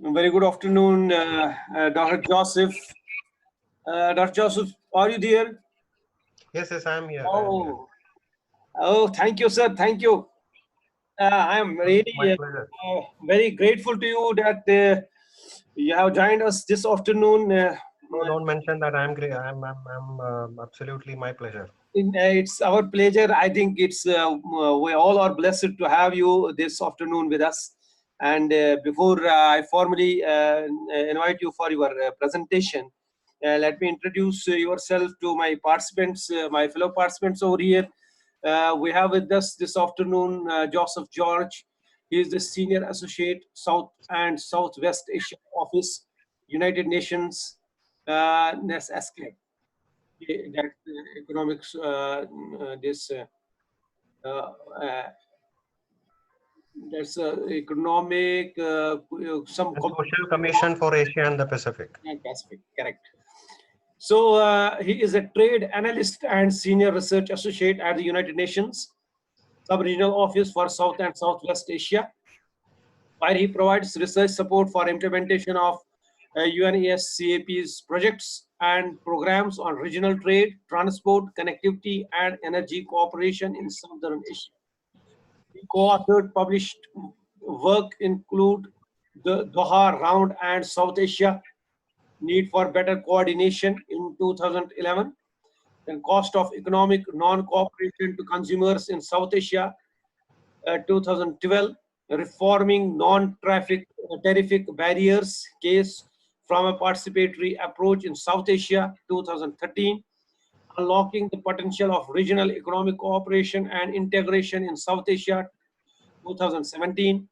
Very good afternoon, Dr. Joseph. Dr. Joseph, are you there? Yes, I am here. I am here. Oh, thank you, sir. Thank you. I am My really pleasure. very grateful to you that you have joined us this afternoon. No, don't mention that. I am great. I'm absolutely my pleasure. It's our pleasure. I think we all are blessed to have you this afternoon with us. And before I formally invite you for your presentation, let me introduce yourself to my participants, my fellow participants over here. We have with us this afternoon Joseph George. He is the Senior Associate South and Southwest Asia Office, United Nations, NESC. That economics, this uh, uh, that's economic, some The Social Commission for Asia and the Pacific. Pacific, correct. So he is a trade analyst and senior research associate at the United Nations Sub-Regional Office for South and Southwest Asia, where he provides research support for implementation of UNESCAP's projects and programs on regional trade, transport, connectivity, and energy cooperation in Southern Asia. The co-authored published work include the Doha Round and South Asia, Need for Better Coordination in 2011, then Cost of Economic Non-Cooperation to Consumers in South Asia, 2012, Reforming Non-Traffic Tarific Barriers Case from a Participatory Approach in South Asia, 2013, Unlocking the Potential of Regional Economic Cooperation and Integration in South Asia, 2017,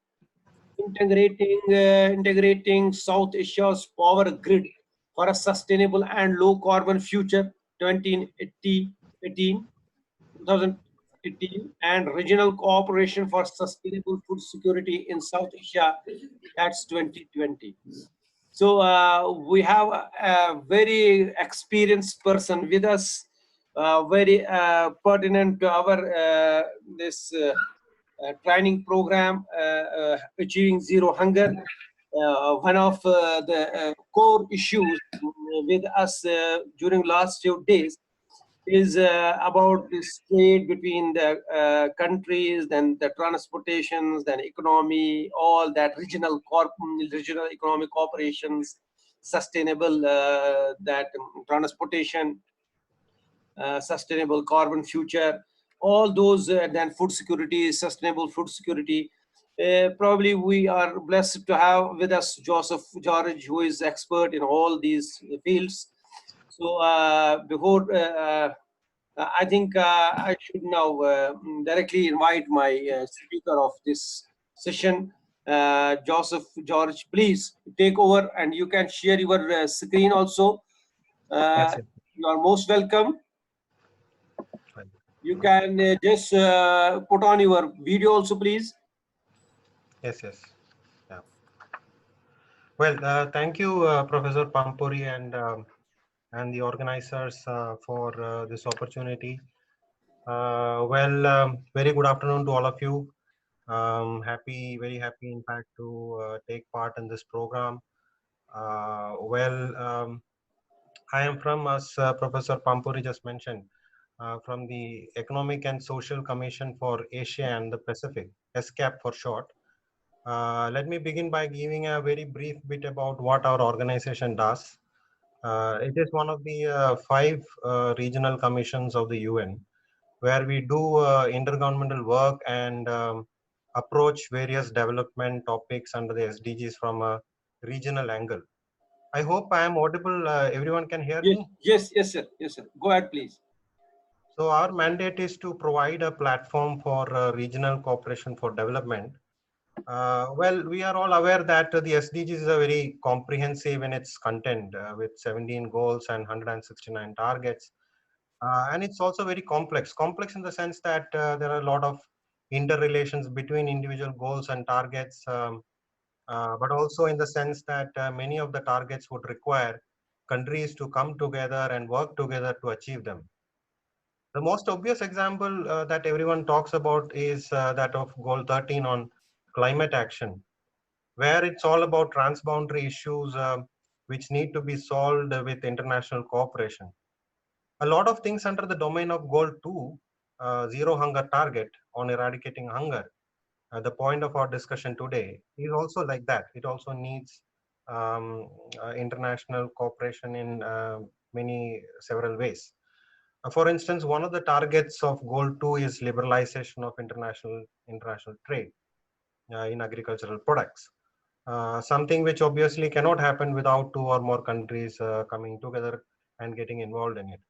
integrating South Asia's power grid for a sustainable and low carbon future, 2018, 2018, and regional cooperation for sustainable food security in South Asia, that's 2020. So we have a very experienced person with us, very pertinent to our this training program, Achieving Zero Hunger. One of the core issues with us during last few days is about this trade between the countries, then the transportations, then economy, all that regional economic operations, sustainable that transportation, sustainable carbon future, all those, then food security, sustainable food security. Probably we are blessed to have with us Joseph George, who is expert in all these fields. So before I think I should now directly invite my speaker of this session, Joseph George. Please take over, and you can share your screen also. Uh, Yes, yes. you are most welcome. Fine. You can just put on your video also, please. Yes, yes. Yeah. Well, thank you, Professor Pampuri and the organizers for this opportunity. Very good afternoon to all of you. Very happy, in fact, to take part in this program. Uh, well, um, I am from, as Professor Pampuri just mentioned, from the Economic and Social Commission for Asia and the Pacific, ESCAP for short. Let me begin by giving a very brief bit about what our organization does. It is one of the five regional commissions of the UN, where we do intergovernmental work and approach various development topics under the SDGs from a regional angle. I hope I am audible. Everyone can hear Yes, me. yes, yes, sir. Yes, sir. Go ahead, please. So our mandate is to provide a platform for regional cooperation for development. We are all aware that the SDGs is a very comprehensive in its content with 17 goals and 169 targets. And it's also very complex. Complex in the sense that there are a lot of interrelations between individual goals and targets, but also in the sense that many of the targets would require countries to come together and work together to achieve them. The most obvious example that everyone talks about is that of Goal 13 on climate action. where it's all about transboundary issues which need to be solved with international cooperation. A lot of things under the domain of goal 2, zero hunger target on eradicating hunger, the point of our discussion today, is also like that. It also needs international cooperation in many several ways. For instance, one of the targets of goal 2 is liberalization of international trade in agricultural products. Something which obviously cannot happen without two or more countries coming together and getting involved in it.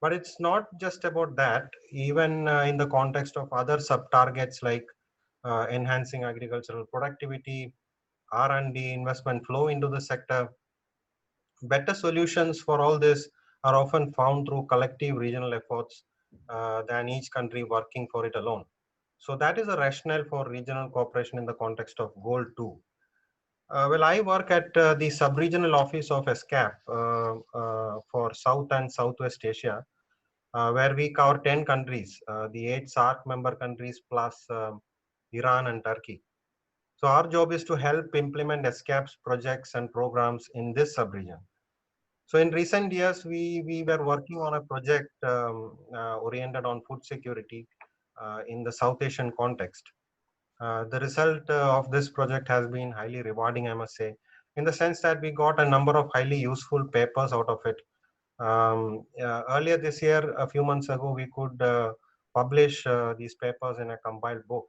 But it's not just about that. Even in the context of other sub-targets like enhancing agricultural productivity, R&D investment flow into the sector, better solutions for all this are often found through collective regional efforts than each country working for it alone. So that is a rationale for regional cooperation in the context of Goal 2. Well, I work at the sub-regional office of ESCAP for South and Southwest Asia, where we cover 10 countries, the 8 SARC member countries plus Iran and Turkey. So our job is to help implement ESCAP's projects and programs in this sub-region. So in recent years, we were working on a project oriented on food security in the South Asian context. The result of this project has been highly rewarding, I must say, in the sense that we got a number of highly useful papers out of it. Earlier this year, a few months ago, we could publish these papers in a compiled book.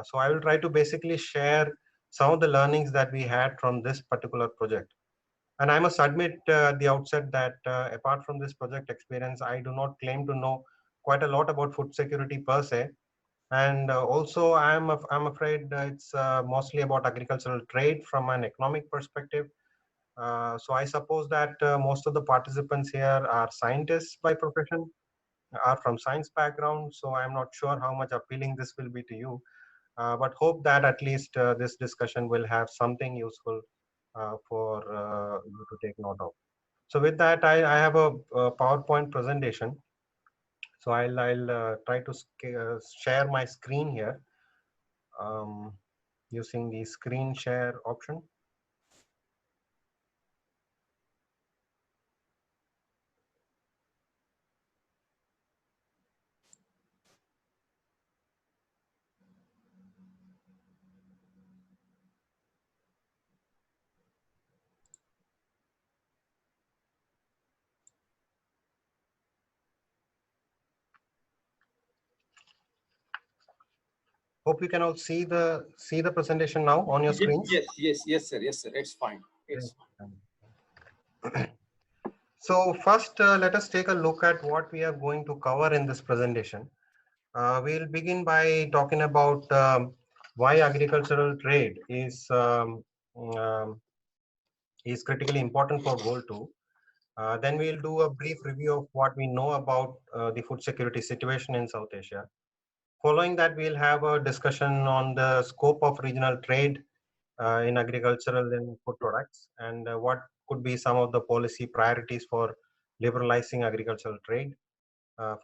So I will try to basically share some of the learnings that we had from this particular project. And I must admit at the outset that apart from this project experience, I do not claim to know quite a lot about food security per se. And also, I'm afraid it's mostly about agricultural trade from an economic perspective. So I suppose that most of the participants here are scientists by profession, are from science background. So I'm not sure how much appealing this will be to you, but hope that at least this discussion will have something useful for you to take note of. So with that, I have a PowerPoint presentation. So I'll try to share my screen here um, using the screen share option. Hope you can all see the presentation now on your Yes, screens. yes, yes, yes, sir. Yes, sir. It's fine. It's fine. So first, let us take a look at what we are going to cover in this presentation. We'll begin by talking about why agricultural trade um, is critically important for Goal 2. Then we'll do a brief review of what we know about the food security situation in South Asia. Following that, we'll have a discussion on the scope of regional trade in agricultural and food products, and what could be some of the policy priorities for liberalizing agricultural trade.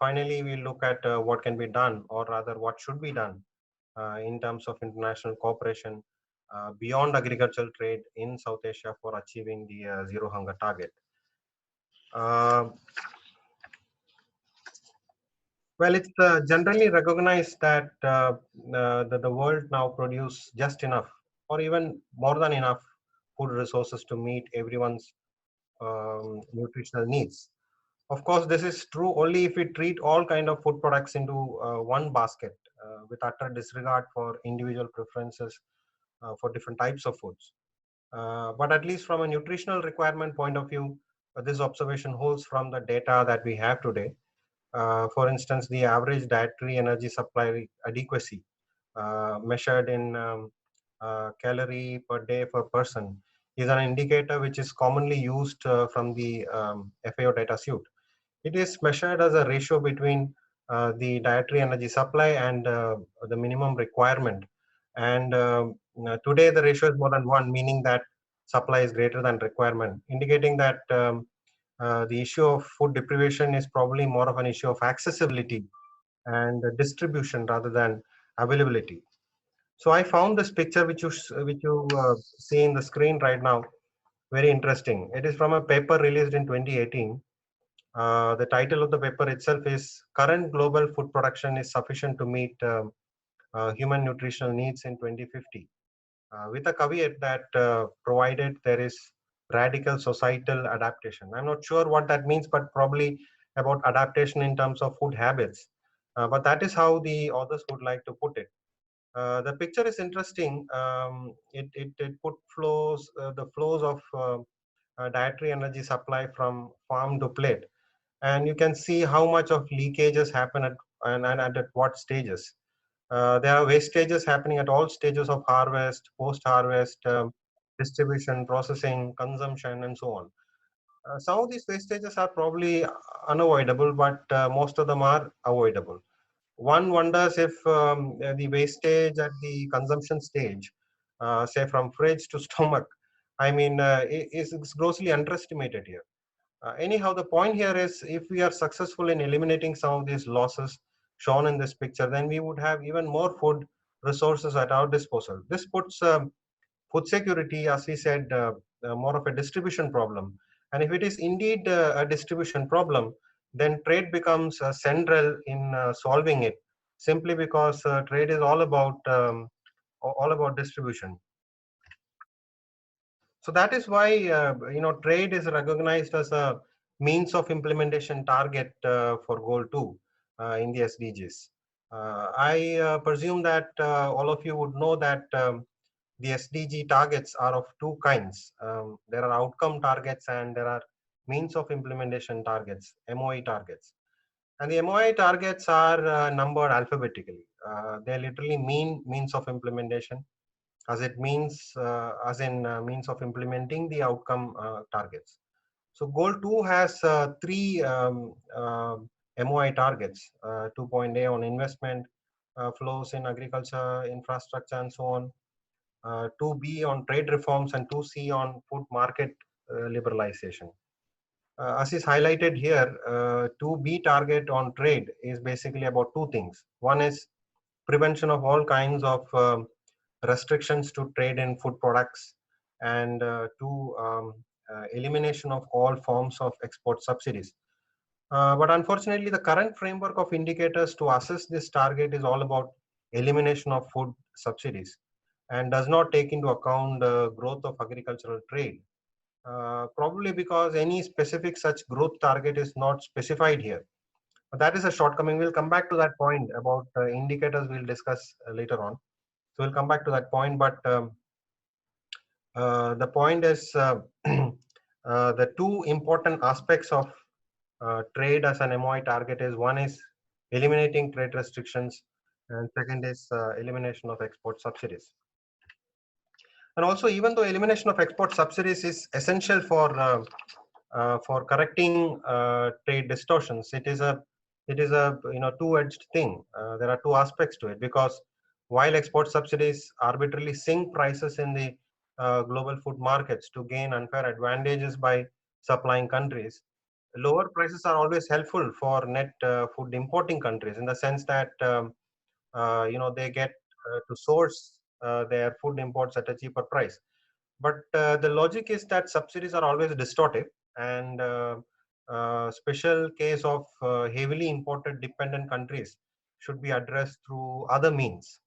Finally, we'll look at what can be done, or rather what should be done in terms of international cooperation beyond agricultural trade in South Asia for achieving the zero hunger target. Uh, well, it's generally recognized that the world now produce just enough, or even more than enough, food resources to meet everyone's nutritional needs. Of course, this is true only if we treat all kind of food products into one basket with utter disregard for individual preferences for different types of foods. But at least from a nutritional requirement point of view, this observation holds from the data that we have today. For instance, the average dietary energy supply adequacy measured in calorie per day per person is an indicator which is commonly used from the FAO data suite. It is measured as a ratio between the dietary energy supply and the minimum requirement. And today the ratio is more than one, meaning that supply is greater than requirement, indicating that the issue of food deprivation is probably more of an issue of accessibility and distribution rather than availability. So I found this picture which you see in the screen right now very interesting. It is from a paper released in 2018. The title of the paper itself is "Current Global Food Production is Sufficient to Meet Human Nutritional Needs in 2050," with a caveat that provided there is radical societal adaptation. I'm not sure what that means, but probably about adaptation in terms of food habits. But that is how the authors would like to put it. The picture is interesting. It put the flows of dietary energy supply from farm to plate, and you can see how much of leakages happen and at what stages. There are wastages happening at all stages of harvest, post-harvest, distribution, processing, consumption, and so on. Some of these wastages are probably unavoidable, but most of them are avoidable. One wonders if the wastage at the consumption stage, say from fridge to stomach, I mean, is grossly underestimated here. Anyhow, the point here is if we are successful in eliminating some of these losses shown in this picture, then we would have even more food resources at our disposal. This puts food security, as we said, more of a distribution problem. And if it is indeed a distribution problem, then trade becomes central in solving it, simply because trade is all about distribution. So that is why trade is recognized as a means of implementation target for goal 2 in the SDGs. I presume that all of you would know that the SDG targets are of two kinds. There are outcome targets and there are means of implementation targets, MOE targets. And the MOE targets are numbered alphabetically. They literally mean means of implementation, as it means as in means of implementing the outcome targets. So goal 2 has three MOI targets, 2.A on investment flows in agriculture, infrastructure, and so on, 2B on trade reforms, and 2C on food market liberalization. As is highlighted here, 2B target on trade is basically about two things. One is prevention of all kinds of restrictions to trade in food products, and elimination of all forms of export subsidies. But unfortunately, the current framework of indicators to assess this target is all about elimination of food subsidies and does not take into account the growth of agricultural trade. Probably because any specific such growth target is not specified here. But that is a shortcoming. We'll come back to that point about indicators. We'll discuss later on. So we'll come back to that point. But the point is the two important aspects of trade as an MOI target is one is eliminating trade restrictions, and second is elimination of export subsidies. And also, even though elimination of export subsidies is essential for correcting trade distortions, it is a two-edged thing. There are two aspects to it, because while export subsidies arbitrarily sink prices in the global food markets to gain unfair advantages by supplying countries, lower prices are always helpful for net food importing countries, in the sense that they get to source their food imports at a cheaper price. But the logic is that subsidies are always distortive, and special case of heavily imported dependent countries should be addressed through other means.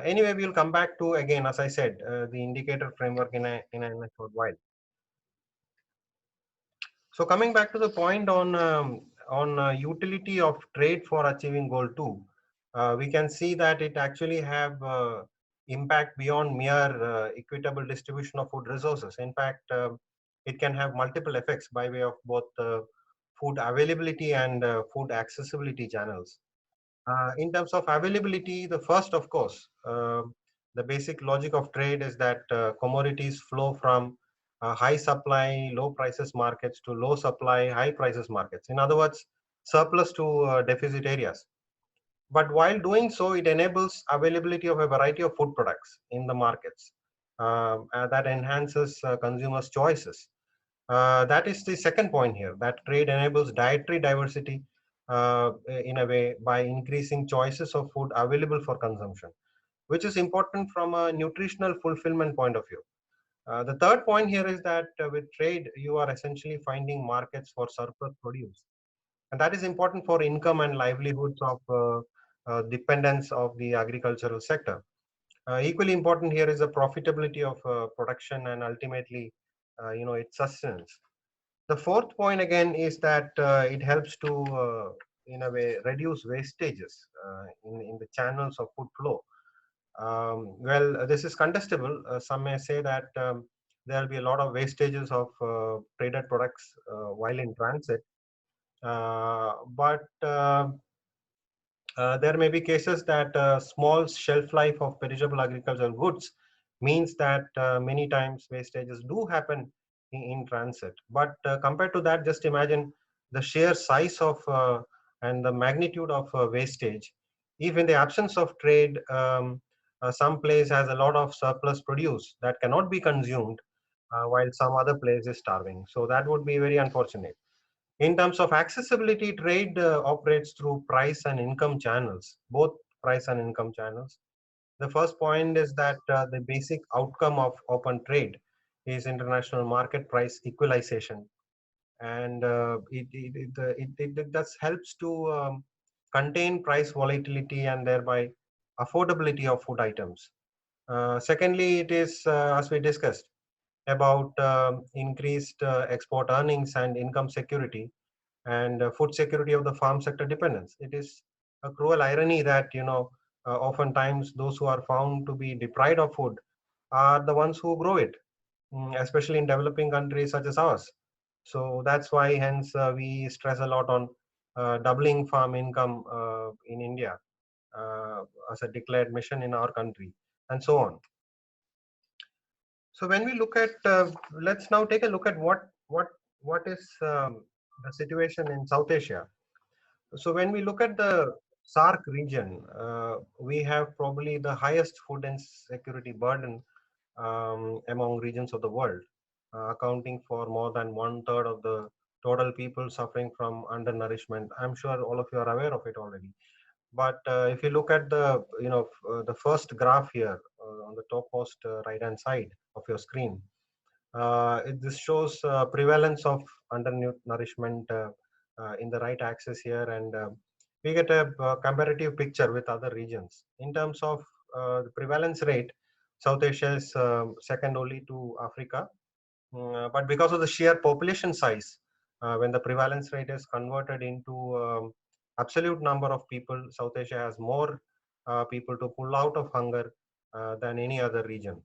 Anyway, we'll come back to, again, as I said, the indicator framework in a short while. So coming back to the point on utility of trade for achieving goal 2, we can see that it actually have impact beyond mere equitable distribution of food resources. In fact, it can have multiple effects by way of both food availability and food accessibility channels. In terms of availability, the first, of course, the basic logic of trade is that commodities flow from high supply, low prices markets to low supply, high prices markets. In other words, surplus to deficit areas. But while doing so, it enables availability of a variety of food products in the markets that enhances consumers' choices. That is the second point here, that trade enables dietary diversity in a way by increasing choices of food available for consumption. which is important from a nutritional fulfillment point of view. The third point here is that with trade, you are essentially finding markets for surplus produce. And that is important for income and livelihoods of dependence of the agricultural sector. Equally important here is the profitability of production and ultimately, its sustenance. The fourth point again is that it helps to, in a way, reduce wastages in the channels of food flow. Well, this is contestable. Some may say that there will be a lot of wastages of traded products while in transit. But there may be cases that small shelf life of perishable agricultural goods means that many times wastages do happen in transit. But compared to that, just imagine the sheer size of and the magnitude of wastage. If in the absence of trade, some place has a lot of surplus produce that cannot be consumed, while some other place is starving. So that would be very unfortunate. In terms of accessibility, trade operates through price and income channels, both price and income channels. The first point is that the basic outcome of open trade is international market price equalization. And it thus helps to contain price volatility and thereby affordability of food items. Secondly, it is, as we discussed, about increased export earnings and income security and food security of the farm sector dependence. It is a cruel irony that oftentimes those who are found to be deprived of food are the ones who grow it, especially in developing countries such as ours. So that's why, hence, we stress a lot on doubling farm income in India as a declared mission in our country, and so on. So when we look at, let's now take a look at what is the situation in South Asia. So when we look at the SARC region, we have probably the highest food insecurity burden among regions of the world, accounting for more than one third of the total people suffering from undernourishment. I'm sure all of you are aware of it already. But if you look at the, the first graph here on the topmost right hand side of your screen, this shows prevalence of undernourishment in the right axis here, and we get a comparative picture with other regions. In terms of the prevalence rate, South Asia is second only to Africa. But because of the sheer population size, when the prevalence rate is converted into absolute number of people, South Asia has more people to pull out of hunger than any other region.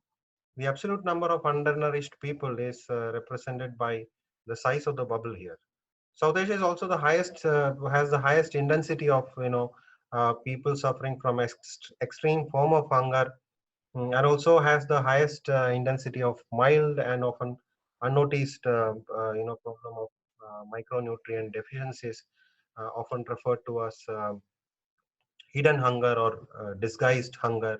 The absolute number of undernourished people is represented by the size of the bubble here. South Asia is also the highest, has the highest intensity of people suffering from extreme form of hunger, and also has the highest intensity of mild and often unnoticed problem of micronutrient deficiencies, often referred to as hidden hunger or disguised hunger.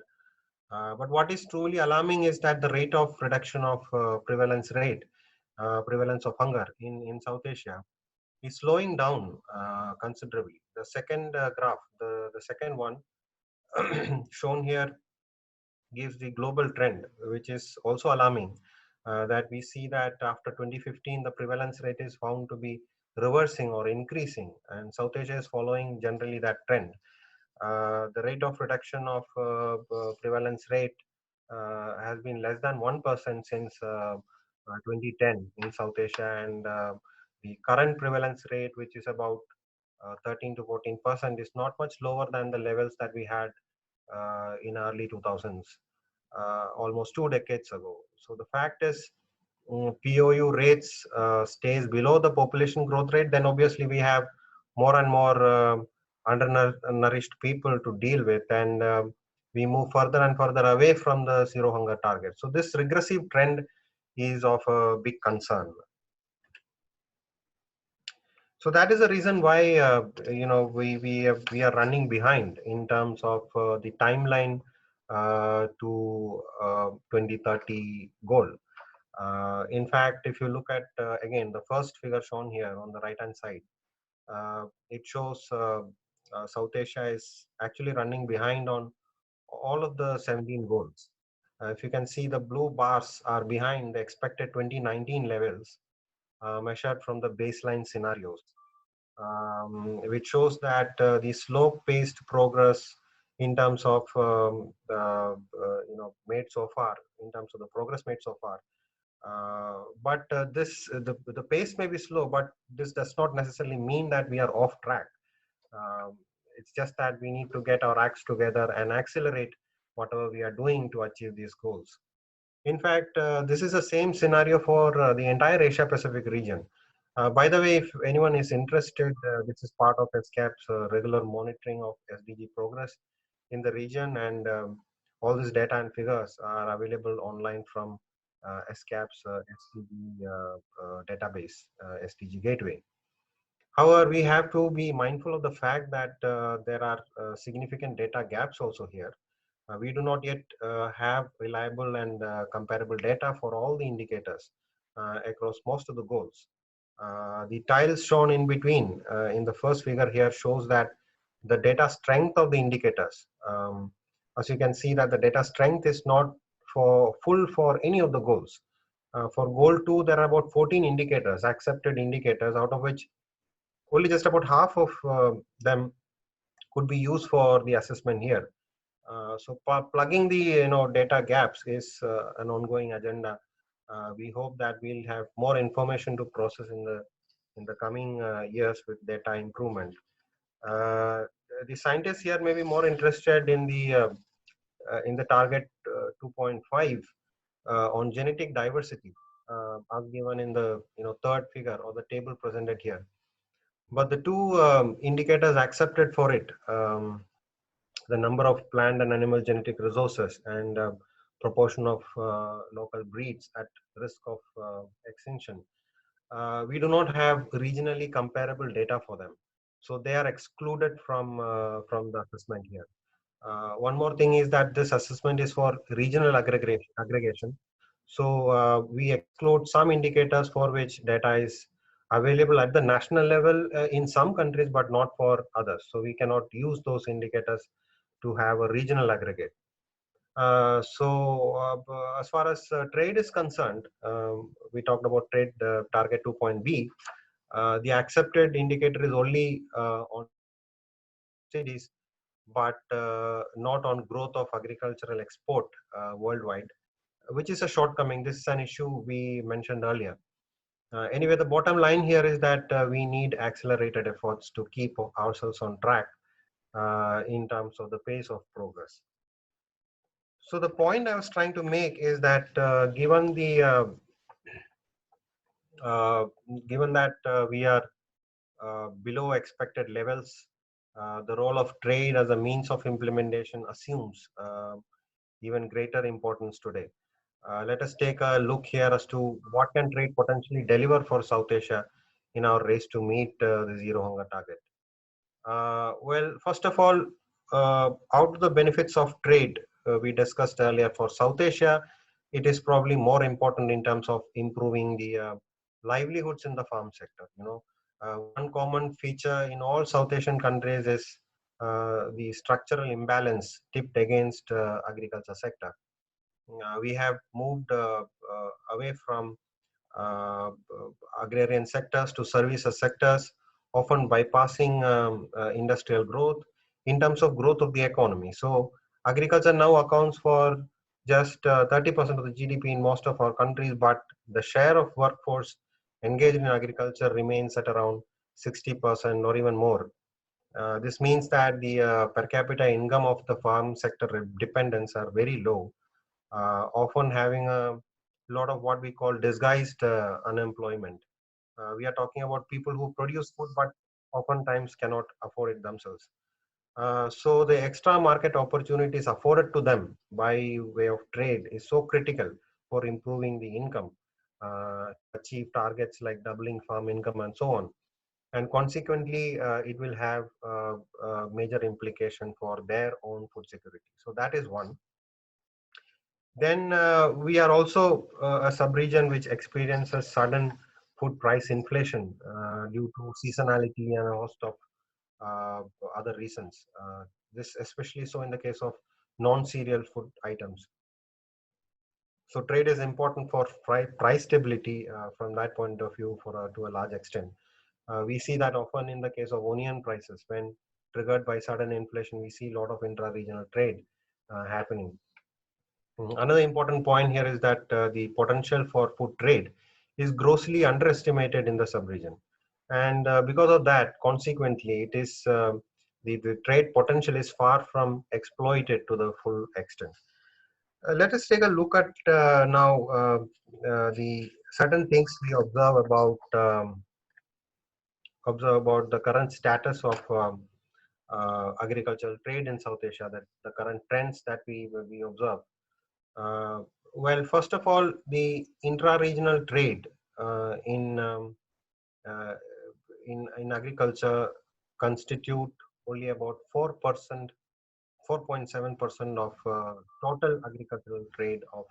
But what is truly alarming is that the rate of reduction of prevalence of hunger in South Asia is slowing down considerably. The second graph, the second one shown here, gives the global trend, which is also alarming. That we see that after 2015, the prevalence rate is found to be reversing or increasing, and South Asia is following generally that trend. The rate of reduction of prevalence rate has been less than 1% since 2010 in South Asia, and the current prevalence rate, which is about 13 to 14%, is not much lower than the levels that we had in early 2000s, almost 2 decades ago. So the fact is, POU rates stays below the population growth rate, then obviously we have more and more undernourished people to deal with, and we move further and further away from the zero hunger target. So this regressive trend is of a big concern. So that is the reason why we are running behind in terms of the timeline to 2030 goal. In fact, if you look at again the first figure shown here on the right hand side, it shows South Asia is actually running behind on all of the 17 goals. If you can see, the blue bars are behind the expected 2019 levels measured from the baseline scenarios, which shows that the slow-paced progress in terms of made so far, in terms of the progress made so far. But the pace may be slow, but this does not necessarily mean that we are off track. Um, it's just that we need to get our acts together and accelerate whatever we are doing to achieve these goals. In fact, this is the same scenario for the entire Asia Pacific region. By the way, if anyone is interested, this is part of ESCAP's regular monitoring of SDG progress in the region, and all this data and figures are available online from ESCAP's SDG database, SDG Gateway. However, we have to be mindful of the fact that there are significant data gaps also here. We do not yet have reliable and comparable data for all the indicators across most of the goals. The tiles shown in between in the first figure here shows that the data strength of the indicators. As you can see that the data strength is not for full for any of the goals. For goal 2, there are about 14 indicators, accepted indicators, out of which only just about half of them could be used for the assessment here. So plugging the data gaps is an ongoing agenda. We hope that we'll have more information to process in the coming years with data improvement. The scientists here may be more interested in the target 2.5 on genetic diversity, as given in the third figure or the table presented here. But the two indicators accepted for it, the number of plant and animal genetic resources and proportion of local breeds at risk of extinction. We do not have regionally comparable data for them. So they are excluded from the assessment here. One more thing is that this assessment is for regional aggregation. So we exclude some indicators for which data is available at the national level in some countries, but not for others. So we cannot use those indicators to have a regional aggregate. As far as trade is concerned, we talked about trade target 2.B. The accepted indicator is only on subsidies, but not on growth of agricultural export worldwide, which is a shortcoming. This is an issue we mentioned earlier. Anyway, the bottom line here is that we need accelerated efforts to keep ourselves on track in terms of the pace of progress. So the point I was trying to make is that uh, given that we are below expected levels, the role of trade as a means of implementation assumes even greater importance today. Let us take a look here as to what can trade potentially deliver for South Asia in our race to meet the zero hunger target. Well, first of all, out of the benefits of trade we discussed earlier for South Asia, it is probably more important in terms of improving the livelihoods in the farm sector. One common feature in all South Asian countries is the structural imbalance tipped against agriculture sector. We have moved away from uh, agrarian sectors to services sectors, often bypassing industrial growth in terms of growth of the economy. So agriculture now accounts for just 30% of the GDP in most of our countries, but the share of workforce engaged in agriculture remains at around 60% or even more. This means that the per capita income of the farm sector dependents are very low, often having a lot of what we call disguised unemployment. We are talking about people who produce food but oftentimes cannot afford it themselves. So the extra market opportunities afforded to them by way of trade is so critical for improving the income to achieve targets like doubling farm income and so on. And consequently, it will have major implication for their own food security. So that is one. Then we are also a sub-region which experiences sudden food price inflation due to seasonality and a host of uh, other reasons. This especially so in the case of non-cereal food items. So trade is important for price stability from that point of view to a large extent. We see that often in the case of onion prices. When triggered by sudden inflation, we see a lot of intra-regional trade happening. Another important point here is that the potential for food trade is grossly underestimated in the sub-region. And because of that, consequently, the trade potential is far from exploited to the full extent. Let us take a look at now the certain things we observe about the current status of agricultural trade in South Asia, that the current trends that we observe. Uh, well, first of all, the intra-regional trade uh, in agriculture constitute only about 4%, 4.7% of total agricultural trade of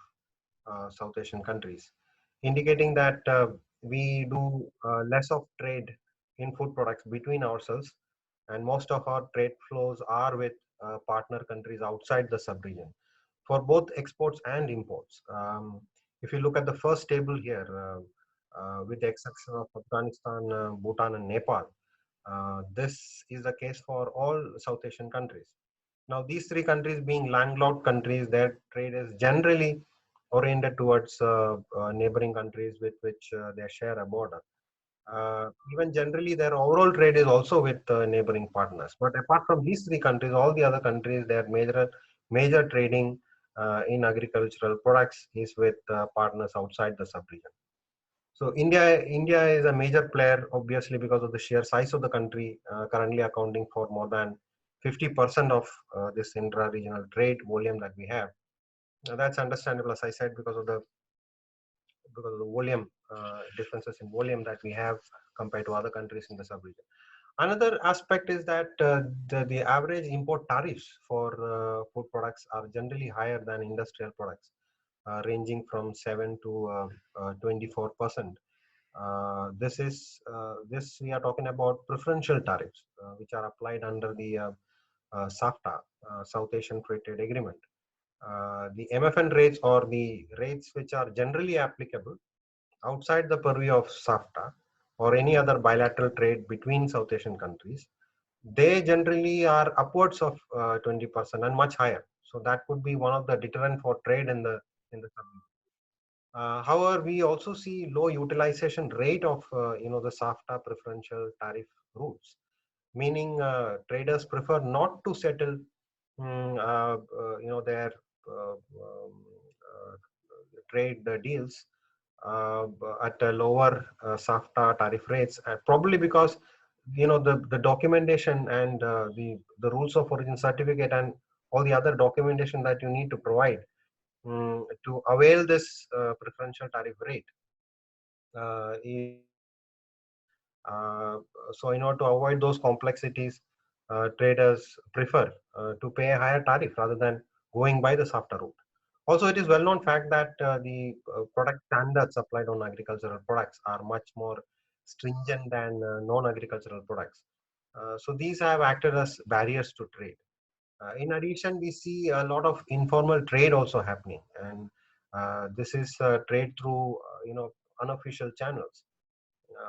South Asian countries, indicating that we do less of trade in food products between ourselves, and most of our trade flows are with partner countries outside the sub-region for both exports and imports. If you look at the first table here, with the exception of Afghanistan, Bhutan, and Nepal, this is the case for all South Asian countries. Now, these three countries being landlocked countries, their trade is generally oriented towards neighboring countries with which they share a border. Even generally, their overall trade is also with neighboring partners. But apart from these three countries, all the other countries, their major trading in agricultural products is with partners outside the sub-region. So India is a major player, obviously, because of the sheer size of the country, currently accounting for more than 50% of this intra-regional trade volume that we have. That's understandable, as I said, because of the volume differences in volume that we have compared to other countries in the sub-region. Another aspect is that the average import tariffs for food products are generally higher than industrial products, ranging from 7 to 24%. This we are talking about preferential tariffs, which are applied under the SAFTA, South Asian Free Trade Agreement. The MFN rates, or the rates which are generally applicable outside the purview of SAFTA or any other bilateral trade between South Asian countries, they generally are upwards of 20% and much higher. So that could be one of the deterrent for trade in the sub-region. However, we also see low utilization rate of the SAFTA preferential tariff routes, meaning traders prefer not to settle their trade deals at a lower SAFTA tariff rates, probably because the documentation and the rules of origin certificate and all the other documentation that you need to provide to avail this preferential tariff rate is extensive. Uh, so in order to avoid those complexities, traders prefer to pay a higher tariff rather than going by the SAFTA route. Also, it is well known fact that the product standards applied on agricultural products are much more stringent than non-agricultural products. So these have acted as barriers to trade. In addition, we see a lot of informal trade also happening, and this is trade through unofficial channels.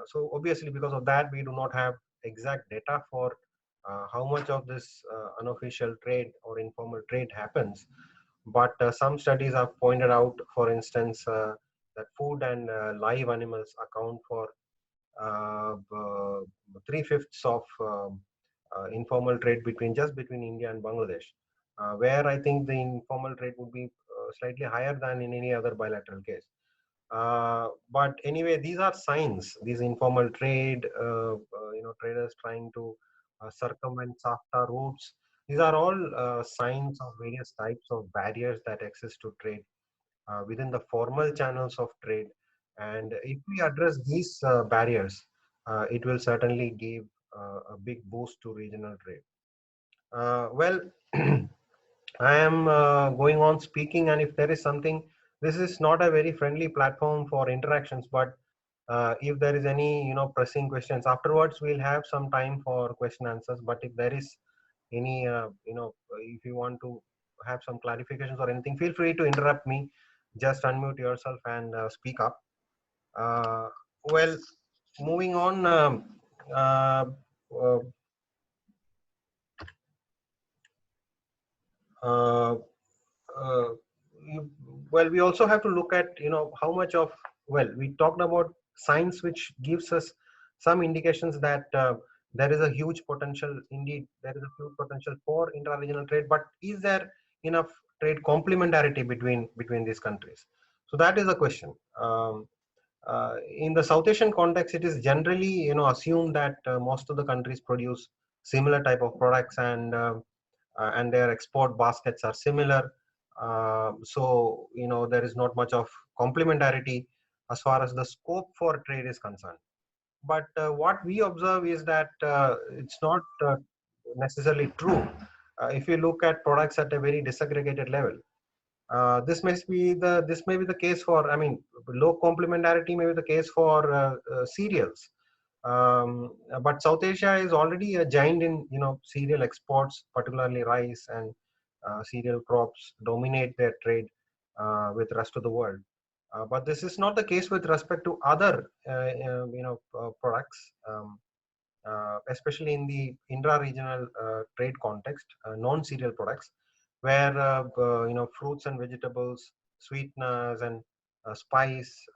So obviously, because of that, we do not have exact data for how much of this unofficial trade or informal trade happens. But some studies have pointed out, for instance, that food and live animals account for 3/5 of informal trade between India and Bangladesh, where I think the informal trade would be slightly higher than in any other bilateral case. But anyway, these are signs. These informal trade, traders trying to circumvent SAFTA routes. These are all signs of various types of barriers that exist to trade within the formal channels of trade. And if we address these barriers, it will certainly give a big boost to regional trade. Well, I am going on speaking, and if there is something, this is not a very friendly platform for interactions, but if there is any pressing questions afterwards, we'll have some time for question answers. But if there is any if you want to have some clarifications or anything, feel free to interrupt me. Just unmute yourself and speak up. Uh, well, moving on. Uh, uh, uh, uh, well, we also have to look at, how much of, well, we talked about science, which gives us some indications that there is a huge potential. Indeed, there is a huge potential for intra-regional trade, but is there enough trade complementarity between these countries? So that is a question. In the South Asian context, it is generally, assumed that most of the countries produce similar type of products, and their export baskets are similar. So, there is not much of complementarity as far as the scope for trade is concerned. But what we observe is that it's not necessarily true. If you look at products at a very disaggregated level, this may be the case for, I mean, low complementarity may be the case for cereals. But South Asia is already a giant in, cereal exports, particularly rice, and cereal crops dominate their trade with rest of the world. But this is not the case with respect to other products, especially in the intra-regional trade context, non-cereal products, where fruits and vegetables, sweeteners, and spices,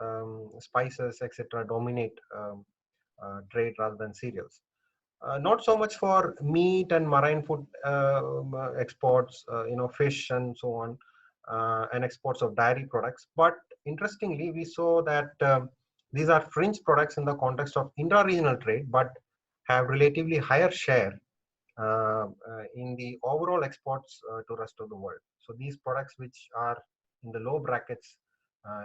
etc., dominate trade rather than cereals. Not so much for meat and marine food exports, fish and so on, and exports of dairy products. But interestingly, we saw that these are fringe products in the context of intra-regional trade, but have relatively higher share in the overall exports to rest of the world. So these products, which are in the low brackets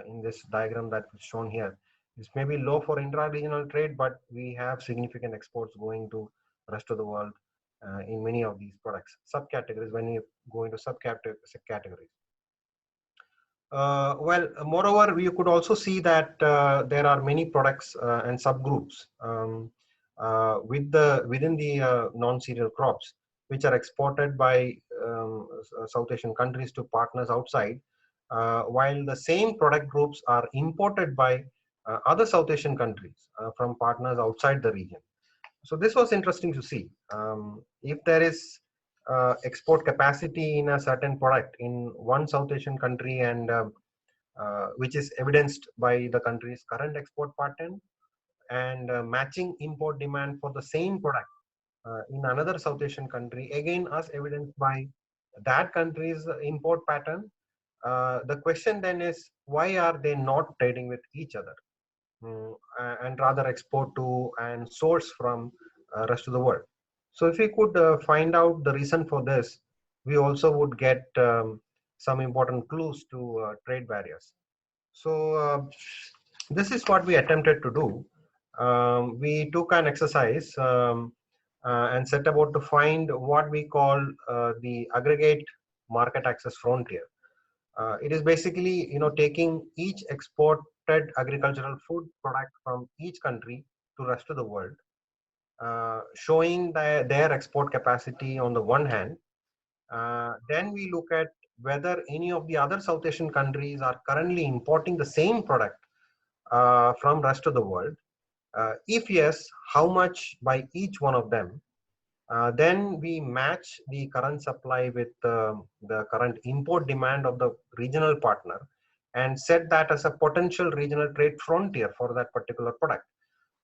in this diagram that is shown here, this may be low for intra-regional trade, but we have significant exports going to rest of the world in many of these products. Subcategories, when you go into subcategories. Well, moreover, you could also see that there are many products and subgroups within the non-cereal crops, which are exported by South Asian countries to partners outside, while the same product groups are imported by other South Asian countries from partners outside the region. So this was interesting to see. If there is export capacity in a certain product in one South Asian country, and which is evidenced by the country's current export pattern, and matching import demand for the same product in another South Asian country, again as evidenced by that country's import pattern. The question then is, why are they not trading with each other, and rather export to and source from rest of the world? So if we could find out the reason for this, we also would get some important clues to trade barriers. So this is what we attempted to do. We took an exercise and set about to find what we call the aggregate market access frontier. It is basically, taking each exported agricultural food product from each country to rest of the world, showing their export capacity on the one hand. Then we look at whether any of the other South Asian countries are currently importing the same product from rest of the world. If yes, how much by each one of them? Then we match the current supply with the current import demand of the regional partner, and set that as a potential regional trade frontier for that particular product.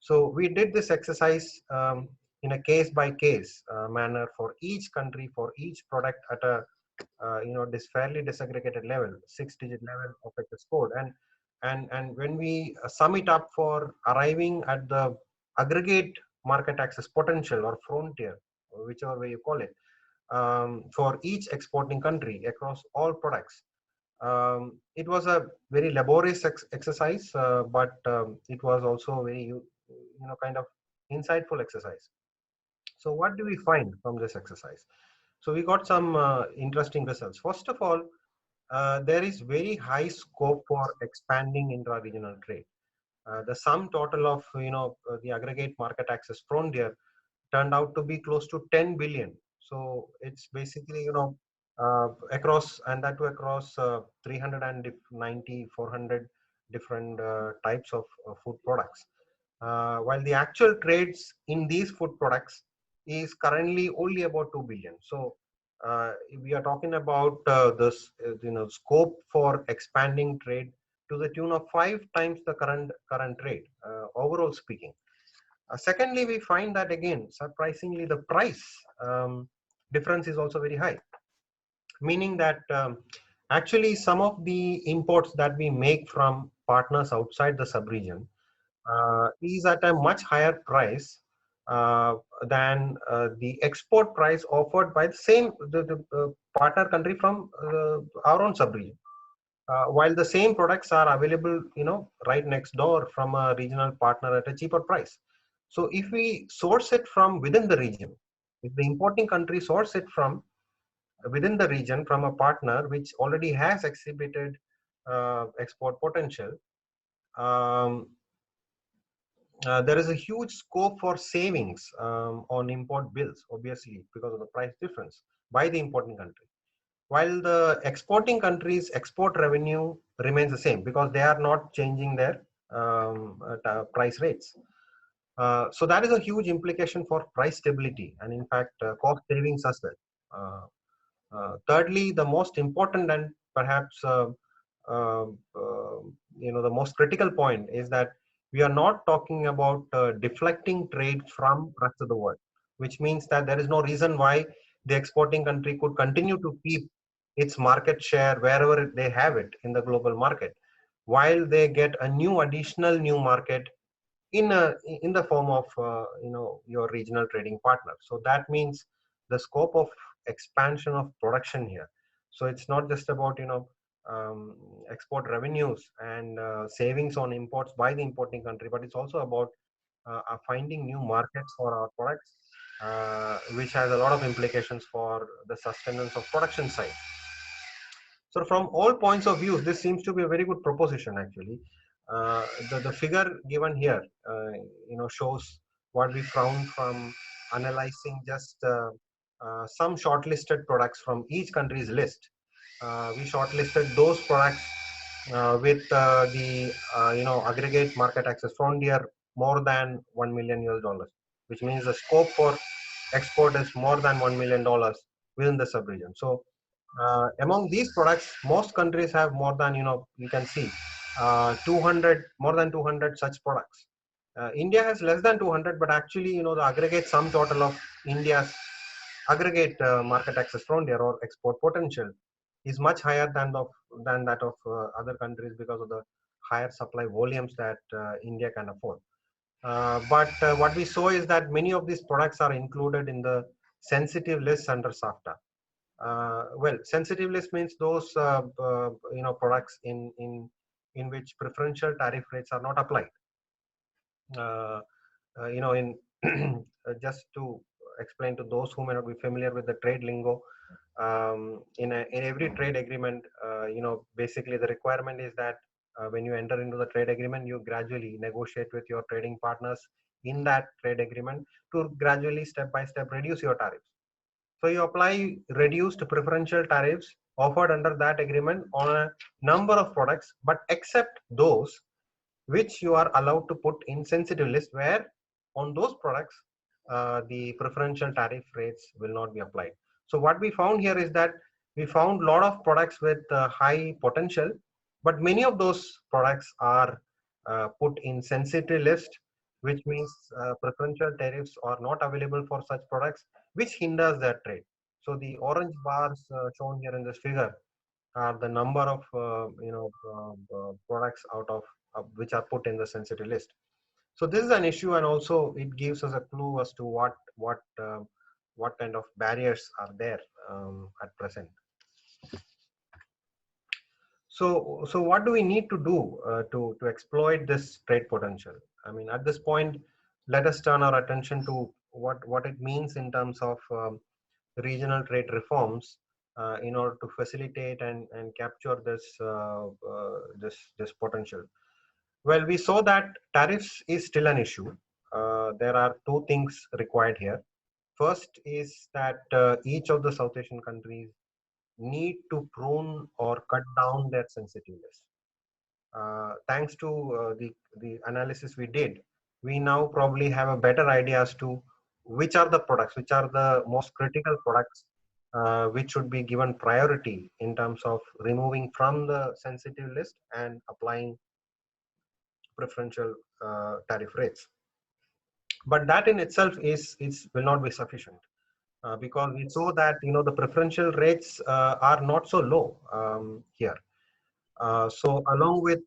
So we did this exercise in a case by case manner for each country, for each product at a this fairly disaggregated level, 6-digit level of FX code, and when we sum it up for arriving at the aggregate market access potential or frontier, whichever way you call it, for each exporting country across all products. It was a very laborious exercise, but it was also very kind of insightful exercise. So what do we find from this exercise? So we got some interesting results. First of all, there is very high scope for expanding intra-regional trade. The sum total of the aggregate market access frontier turned out to be close to 10 billion. So it's basically across, and that too across 390, 400 different types of food products. While the actual trades in these food products is currently only about 2 billion. So we are talking about this scope for expanding trade to the tune of 5 times the current trade, overall speaking. Secondly, we find that again, surprisingly, the price difference is also very high, meaning that actually some of the imports that we make from partners outside the sub-region is at a much higher price uh, than the export price offered by the same partner country from our own sub-region. While the same products are available, right next door from a regional partner at a cheaper price. So if we source it from within the region, if the importing country source it from within the region from a partner which already has exhibited export potential, um, there is a huge scope for savings on import bills, obviously, because of the price difference by the importing country. While the exporting countries' export revenue remains the same because they are not changing their price rates. So that is a huge implication for price stability and, in fact, cost savings as well. Thirdly, the most important and perhaps uh, uh, the most critical point is that we are not talking about deflecting trade from rest of the world, which means that there is no reason why the exporting country could continue to keep its market share wherever they have it in the global market, while they get a new additional new market in the form of your regional trading partner. So that means the scope of expansion of production here. So it's not just about um, export revenues and savings on imports by the importing country, but it's also about finding new markets for our products, which has a lot of implications for the sustenance of production side. So from all points of view, this seems to be a very good proposition actually. The figure given here, shows what we found from analyzing just some shortlisted products from each country's list. We shortlisted those products with the aggregate market access frontier more than $1 million, which means the scope for export is more than $1 million within the sub-region. So among these products, most countries have more than, you can see 200, more than 200 such products. India has less than 200, but actually, the aggregate sum total of India's aggregate market access frontier or export potential is much higher than that of other countries because of the higher supply volumes that India can afford. But what we saw is that many of these products are included in the sensitive list under SAFTA. Well, sensitive list means those products in which preferential tariff rates are not applied. Uh, in just to explain to those who may not be familiar with the trade lingo, in every trade agreement, basically the requirement is that when you enter into the trade agreement, you gradually negotiate with your trading partners in that trade agreement to gradually step by step reduce your tariffs. So you apply reduced preferential tariffs offered under that agreement on a number of products, but except those which you are allowed to put in sensitive list, where on those products the preferential tariff rates will not be applied. So what we found here is that we found a lot of products with high potential, but many of those products are put in sensitive list, which means preferential tariffs are not available for such products, which hinders their trade. So the orange bars shown here in this figure are the number of products out of which are put in the sensitive list. So this is an issue, and also it gives us a clue as to what kind of barriers are there at present. So what do we need to do to exploit this trade potential? I mean, at this point, let us turn our attention to what it means in terms of regional trade reforms in order to facilitate and capture this potential. Well, we saw that tariffs is still an issue. There are two things required here. First is that each of the South Asian countries need to prune or cut down their sensitiveness. Thanks to the analysis we did, we now probably have a better idea as to which are the products, which are the most critical products, which should be given priority in terms of removing from the sensitive list and applying preferential tariff rates. But that in itself is will not be sufficient, because we saw that the preferential rates are not so low here. So along with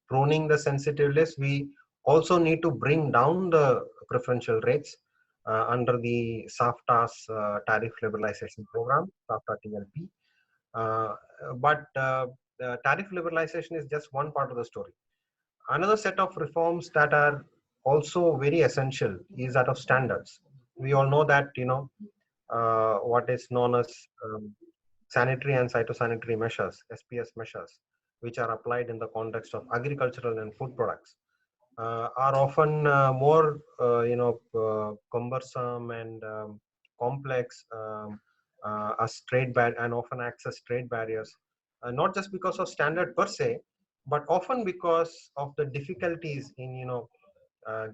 pruning the sensitive list, we also need to bring down the preferential rates under the SAFTA's tariff liberalization program, SAFTA TLP. Uh, but tariff liberalization is just one part of the story. Another set of reforms that are also very essential is that of standards. We all know that what is known as sanitary and phytosanitary measures, SPS measures, which are applied in the context of agricultural and food products, are often more cumbersome and complex, as and often access trade barriers, not just because of standard per se, but often because of the difficulties in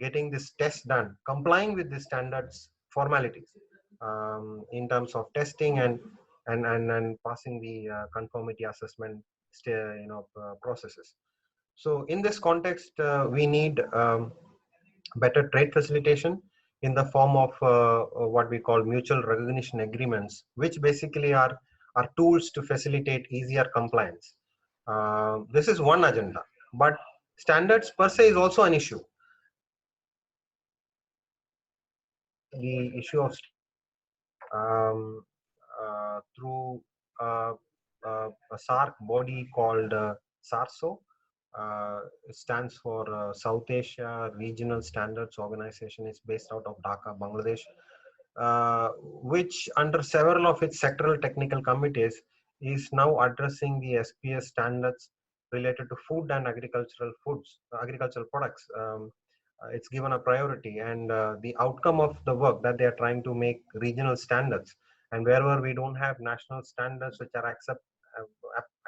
getting this test done, complying with the standards formalities in terms of testing and passing the conformity assessment processes. So in this context, we need better trade facilitation in the form of what we call mutual recognition agreements, which basically are tools to facilitate easier compliance. This is one agenda, but standards per se is also an issue. The issue of um, through a SARC body called SARSO. It stands for South Asia Regional Standards Organization. It's based out of Dhaka, Bangladesh, which under several of its sectoral technical committees is now addressing the SPS standards related to food and agricultural products. It's given a priority, and the outcome of the work that they are trying to make regional standards, and wherever we don't have national standards which are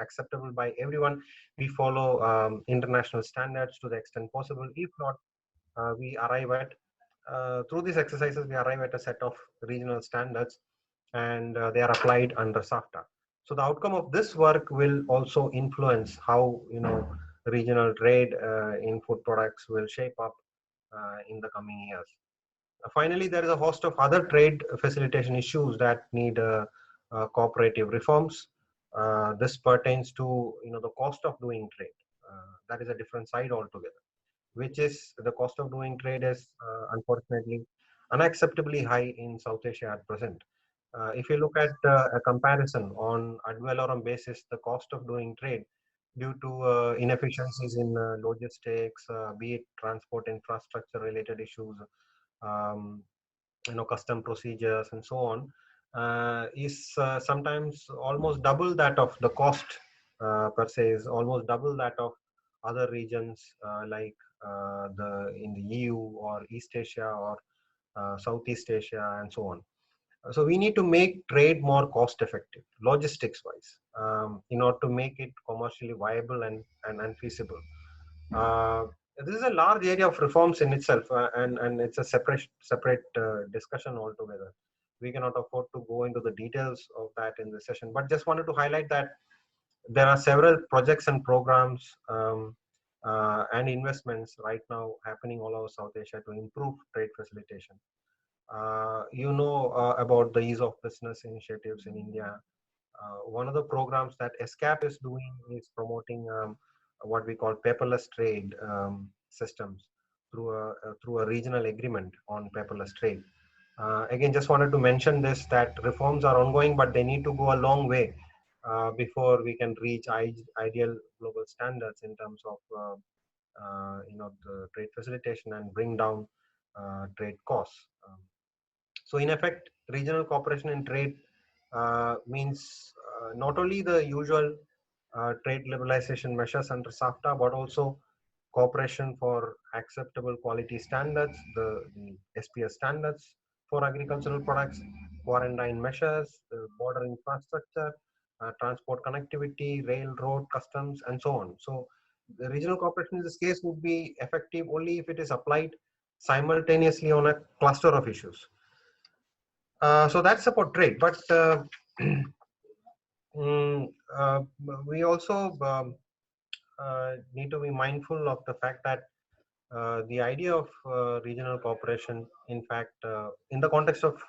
acceptable by everyone, we follow international standards to the extent possible. If not, we arrive at through these exercises we arrive at a set of regional standards, and they are applied under SAFTA. So the outcome of this work will also influence how regional trade in food products will shape up in the coming years. Finally, there is a host of other trade facilitation issues that need cooperative reforms. This pertains to the cost of doing trade. That is a different side altogether, which is the cost of doing trade is unfortunately unacceptably high in South Asia at present. If you look at a comparison on ad valorem basis, the cost of doing trade due to inefficiencies in logistics, be it transport infrastructure related issues, um, custom procedures and so on, is sometimes almost double that of the cost per se, is almost double that of other regions like the in the EU or East Asia or Southeast Asia and so on. So we need to make trade more cost effective, logistics wise, in order to make it commercially viable and feasible. Uh, this is a large area of reforms in itself, and it's a separate discussion altogether. We cannot afford to go into the details of that in this session, but just wanted to highlight that there are several projects and programs and investments right now happening all over South Asia to improve trade facilitation. About the ease of business initiatives in India. One of the programs that ESCAP is doing is promoting what we call paperless trade systems through a regional agreement on paperless trade. Again, just wanted to mention this, that reforms are ongoing, but they need to go a long way before we can reach ideal global standards in terms of the trade facilitation and bring down trade costs. So in effect, regional cooperation in trade means not only the usual trade liberalization measures under SAFTA, but also cooperation for acceptable quality standards, the SPS standards for agricultural products, quarantine measures, border infrastructure, transport connectivity, railroad, customs, and so on. So the regional cooperation in this case would be effective only if it is applied simultaneously on a cluster of issues. So that's about trade. But mm, uh, we also need to be mindful of the fact that the idea of regional cooperation, in fact, in the context of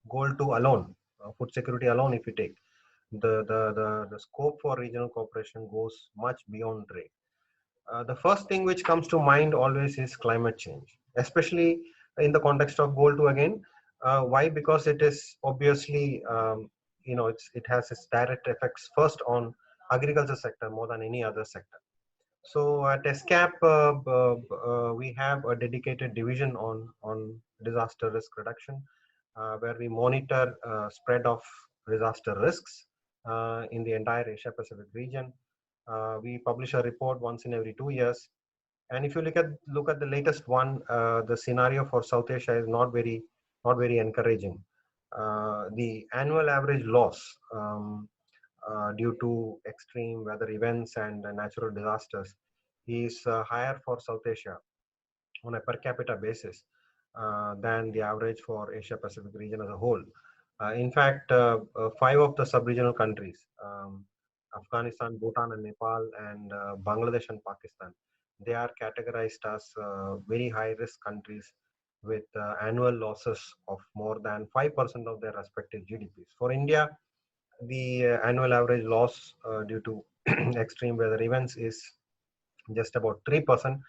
goal two alone, food security alone, if you take the scope for regional cooperation goes much beyond trade. The first thing which comes to mind always is climate change, especially in the context of goal two again. Why? Because it is obviously it has its direct effects first on agriculture sector more than any other sector. So at ESCAP, we have a dedicated division on disaster risk reduction, where we monitor spread of disaster risks in the entire Asia Pacific region. We publish a report once in every 2 years, and if you look at the latest one, the scenario for South Asia is not very encouraging. The annual average loss due to extreme weather events and natural disasters is higher for South Asia on a per capita basis than the average for Asia Pacific region as a whole. In fact, five of the sub-regional countries, Afghanistan, Bhutan, and Nepal, and Bangladesh and Pakistan, they are categorized as very high-risk countries with annual losses of more than 5% of their respective GDPs. For India, the annual average loss due to extreme weather events is just about 3%,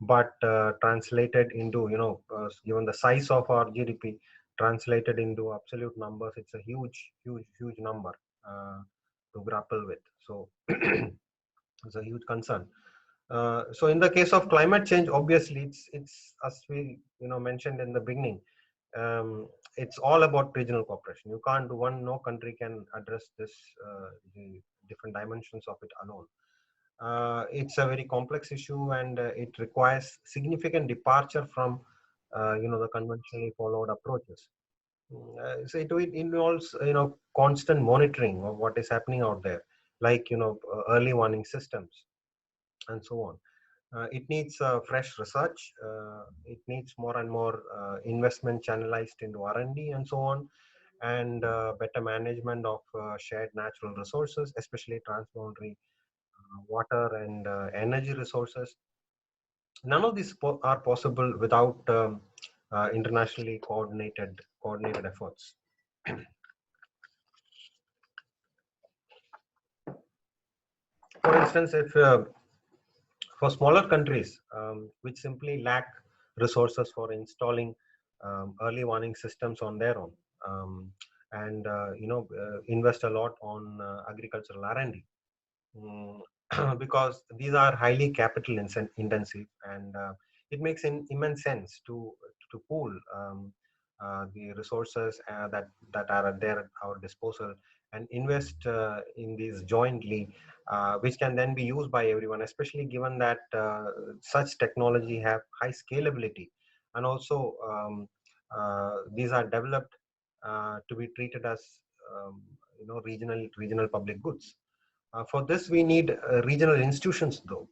but translated into, given the size of our GDP, translated into absolute numbers, it's a huge number to grapple with. So it's a huge concern. So in the case of climate change, obviously it's as we mentioned in the beginning, um, it's all about regional cooperation. You can't do one. No country can address this the different dimensions of it alone. It's a very complex issue, and it requires significant departure from the conventionally followed approaches. So it involves constant monitoring of what is happening out there, like early warning systems and so on. It needs fresh research. It needs more and more investment channelized into R&D and D and so on, and better management of shared natural resources, especially transboundary water and energy resources. None of these are possible without internationally coordinated efforts. For instance, if for smaller countries which simply lack resources for installing early warning systems on their own, and invest a lot on agricultural R&D, because these are highly capital intensive, and it makes immense sense to pool the resources that are at our disposal, and invest in these jointly, which can then be used by everyone, especially given that such technology have high scalability, and also these are developed to be treated as regional public goods. For this, we need regional institutions, though.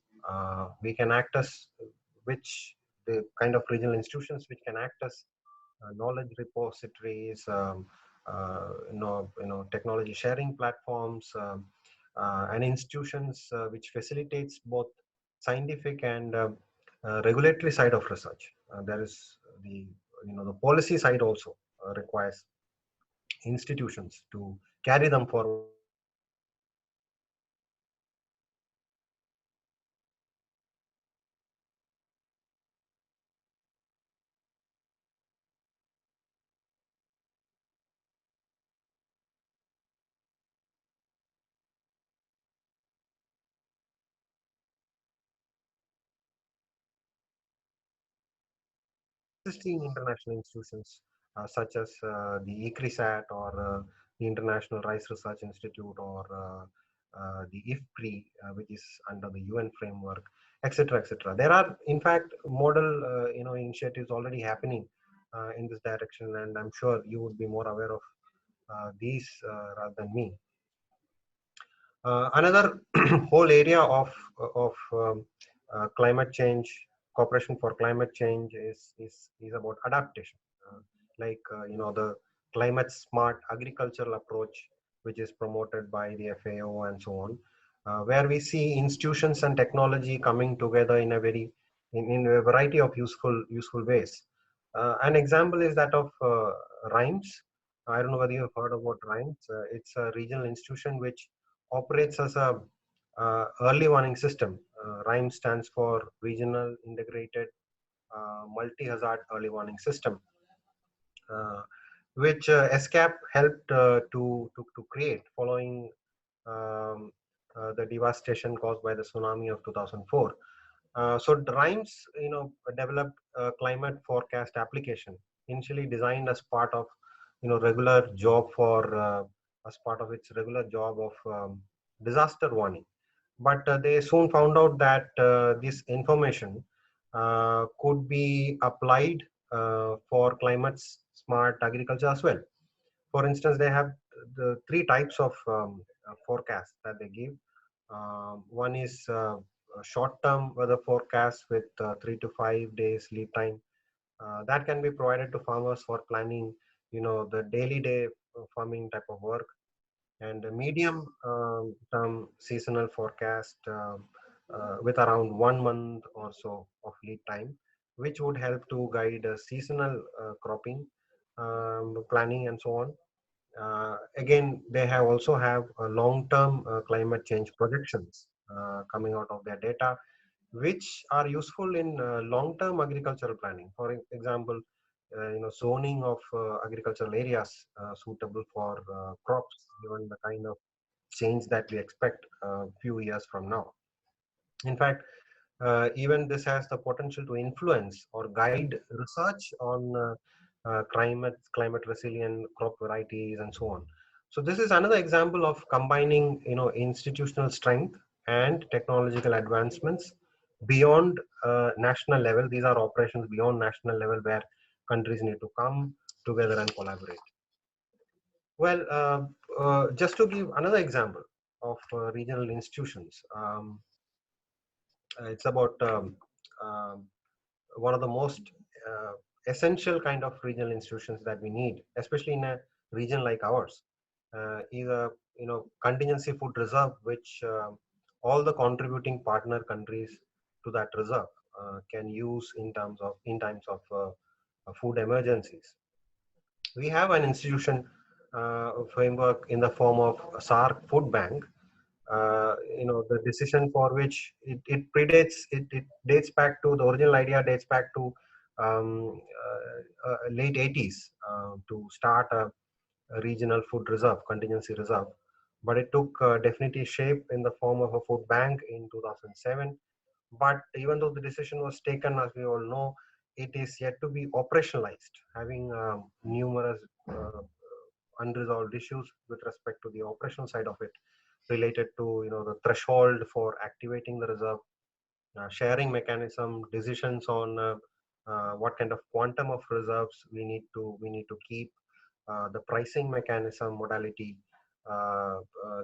We can act as which the kind of regional institutions which can act as knowledge repositories, technology sharing platforms, and institutions which facilitates both scientific and regulatory side of research. There is the policy side also requires institutions to carry them forward and implement them. Existing international institutions such as the ICRISAT, or the International Rice Research Institute, or the IFPRI, which is under the UN framework, etc., etc. There are, in fact, model initiatives already happening in this direction, and I'm sure you would be more aware of these rather than me. Another whole area of climate change, cooperation for climate change is about adaptation, the climate smart agricultural approach, which is promoted by the FAO and so on, where we see institutions and technology coming together in a variety of useful ways. An example is that of RIMES. I don't know whether you've heard about RIMES. It's a regional institution which operates as a early warning system. RIME stands for Regional Integrated Multi-Hazard Early Warning System, uh, which ESCAP helped to create following um, the devastation caused by the tsunami of 2004. So RIMES, developed a climate forecast application, initially designed as part of, regular job for as part of its regular job of disaster warning. But they soon found out that this information could be applied for climate smart agriculture as well. For instance, they have the three types of forecasts that they give. One is short-term weather forecast with 3 to 5 days lead time. That can be provided to farmers for planning, the daily day farming type of work, and a medium term seasonal forecast with around 1 month or so of lead time, which would help to guide seasonal cropping planning and so on. Again, they have also have long-term climate change projections coming out of their data, which are useful in long-term agricultural planning. For example, zoning of agricultural areas suitable for crops, given the kind of change that we expect a few years from now. In fact, even this has the potential to influence or guide research on climate resilient crop varieties and so on. So this is another example of combining, institutional strength and technological advancements beyond national level. These are operations beyond national level where countries need to come together and collaborate. Well, just to give another example of regional institutions, it's about one of the most essential kind of regional institutions that we need, especially in a region like ours. Is a contingency food reserve, which all the contributing partner countries to that reserve can use in times of food emergencies. We have an institution framework in the form of SARC Food Bank. The decision for which it predates, it dates back to the original idea, dates back to late 80s to start a regional food reserve, contingency reserve. But it took definitely shape in the form of a food bank in 2007. But even though the decision was taken, as we all know, it is yet to be operationalized, having numerous unresolved issues with respect to the operational side of it, related to the threshold for activating the reserve, sharing mechanism, decisions on what kind of quantum of reserves we need to keep, the pricing mechanism modality.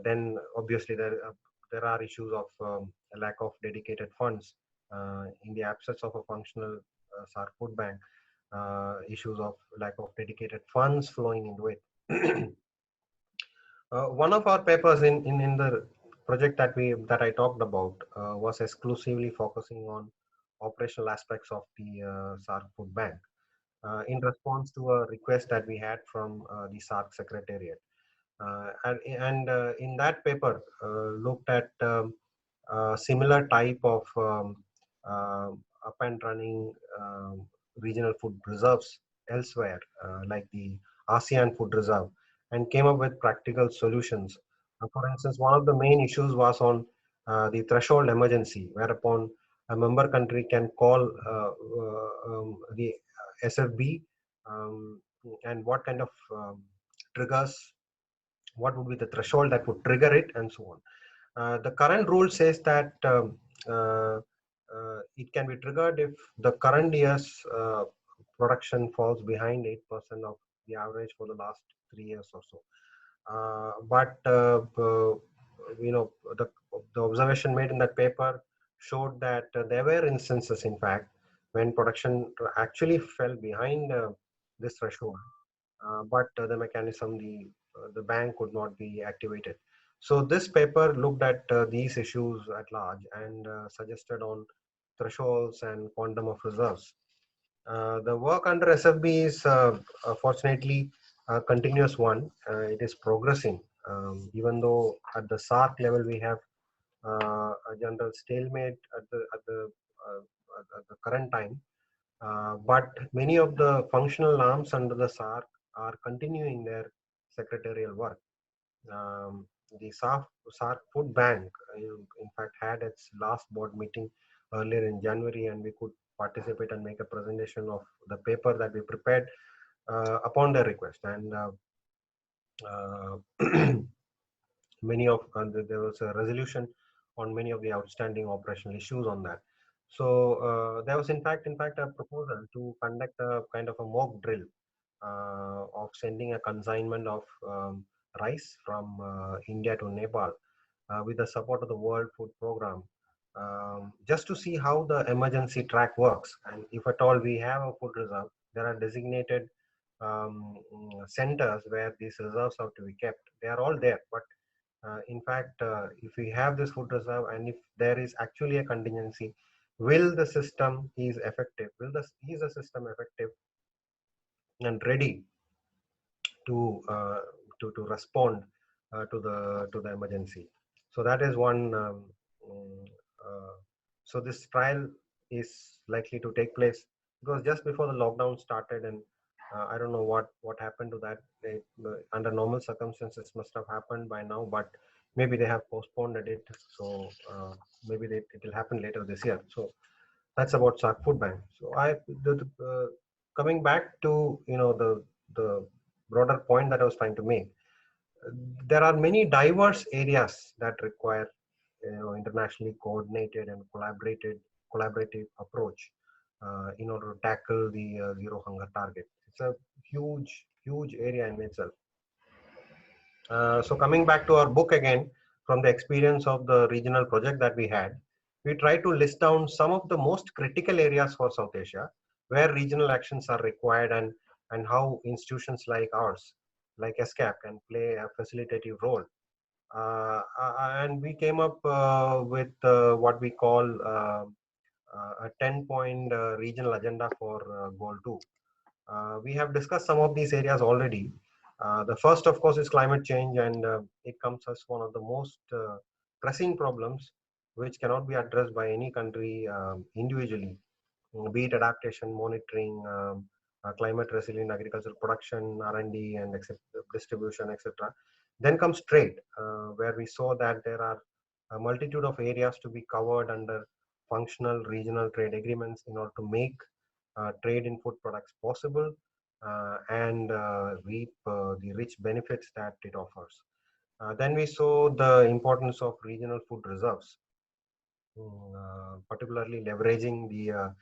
Then obviously there are issues of a lack of dedicated funds in the absence of a functional SAR food bank, issues of lack of dedicated funds flowing into it. One of our papers in the project that I talked about was exclusively focusing on operational aspects of the SARC food bank in response to a request that we had from the SARC secretariat. And in that paper, looked at similar type of up and running regional food reserves elsewhere, like the ASEAN food reserve, and came up with practical solutions. For instance, one of the main issues was on the threshold emergency, whereupon a member country can call the SFB, and what kind of triggers, what would be the threshold that would trigger it, and so on. The current rule says that it can be triggered if the current year's production falls behind 8% of the average for the last 3 years or so. But you know, the observation made in that paper showed that there were instances, in fact, when production actually fell behind this threshold, but the mechanism, the bank could not be activated. So this paper looked at these issues at large and suggested on thresholds and quantum of reserves. The work under SFB is fortunately a continuous one. It is progressing, even though at the SARC level we have a general stalemate at the current time. But many of the functional arms under the SARC are continuing their secretarial work. Um, the SARC Food Bank, in fact, had its last board meeting earlier in January, and we could participate and make a presentation of the paper that we prepared upon their request. And uh, many of there was a resolution on many of the outstanding operational issues on that. So there was in fact a proposal to conduct a kind of a mock drill of sending a consignment of rice from India to Nepal with the support of the World Food Program, just to see how the emergency track works. And if at all we have a food reserve, there are designated centers where these reserves have to be kept. They are all there, but in fact, if we have this food reserve and if there is actually a contingency, will the system is effective? Is the system effective and ready to respond to the emergency? So that is one. Mm, uh, so this trial is likely to take place because just before the lockdown started, and I don't know what happened to that. Under normal circumstances, must have happened by now, but maybe they have postponed it. So maybe it will happen later this year. So that's about SAC Food Bank. So coming back to the broader point that I was trying to make, there are many diverse areas that require internationally coordinated and collaborative approach in order to tackle the zero hunger target. It's a huge area in itself. So coming back to our book again, from the experience of the regional project that we had, we try to list down some of the most critical areas for South Asia where regional actions are required, and how institutions like ours, like ESCAP, can play a facilitative role. And we came up with what we call a 10-point regional agenda for Goal 2. We have discussed some of these areas already. The first, of course, is climate change, and it comes as one of the most pressing problems which cannot be addressed by any country individually, be it adaptation, monitoring, climate resilient agricultural production, R&D, and distribution, etc. Then comes trade, where we saw that there are a multitude of areas to be covered under functional regional trade agreements in order to make trade in food products possible and reap the rich benefits that it offers. Then we saw the importance of regional food reserves, particularly leveraging the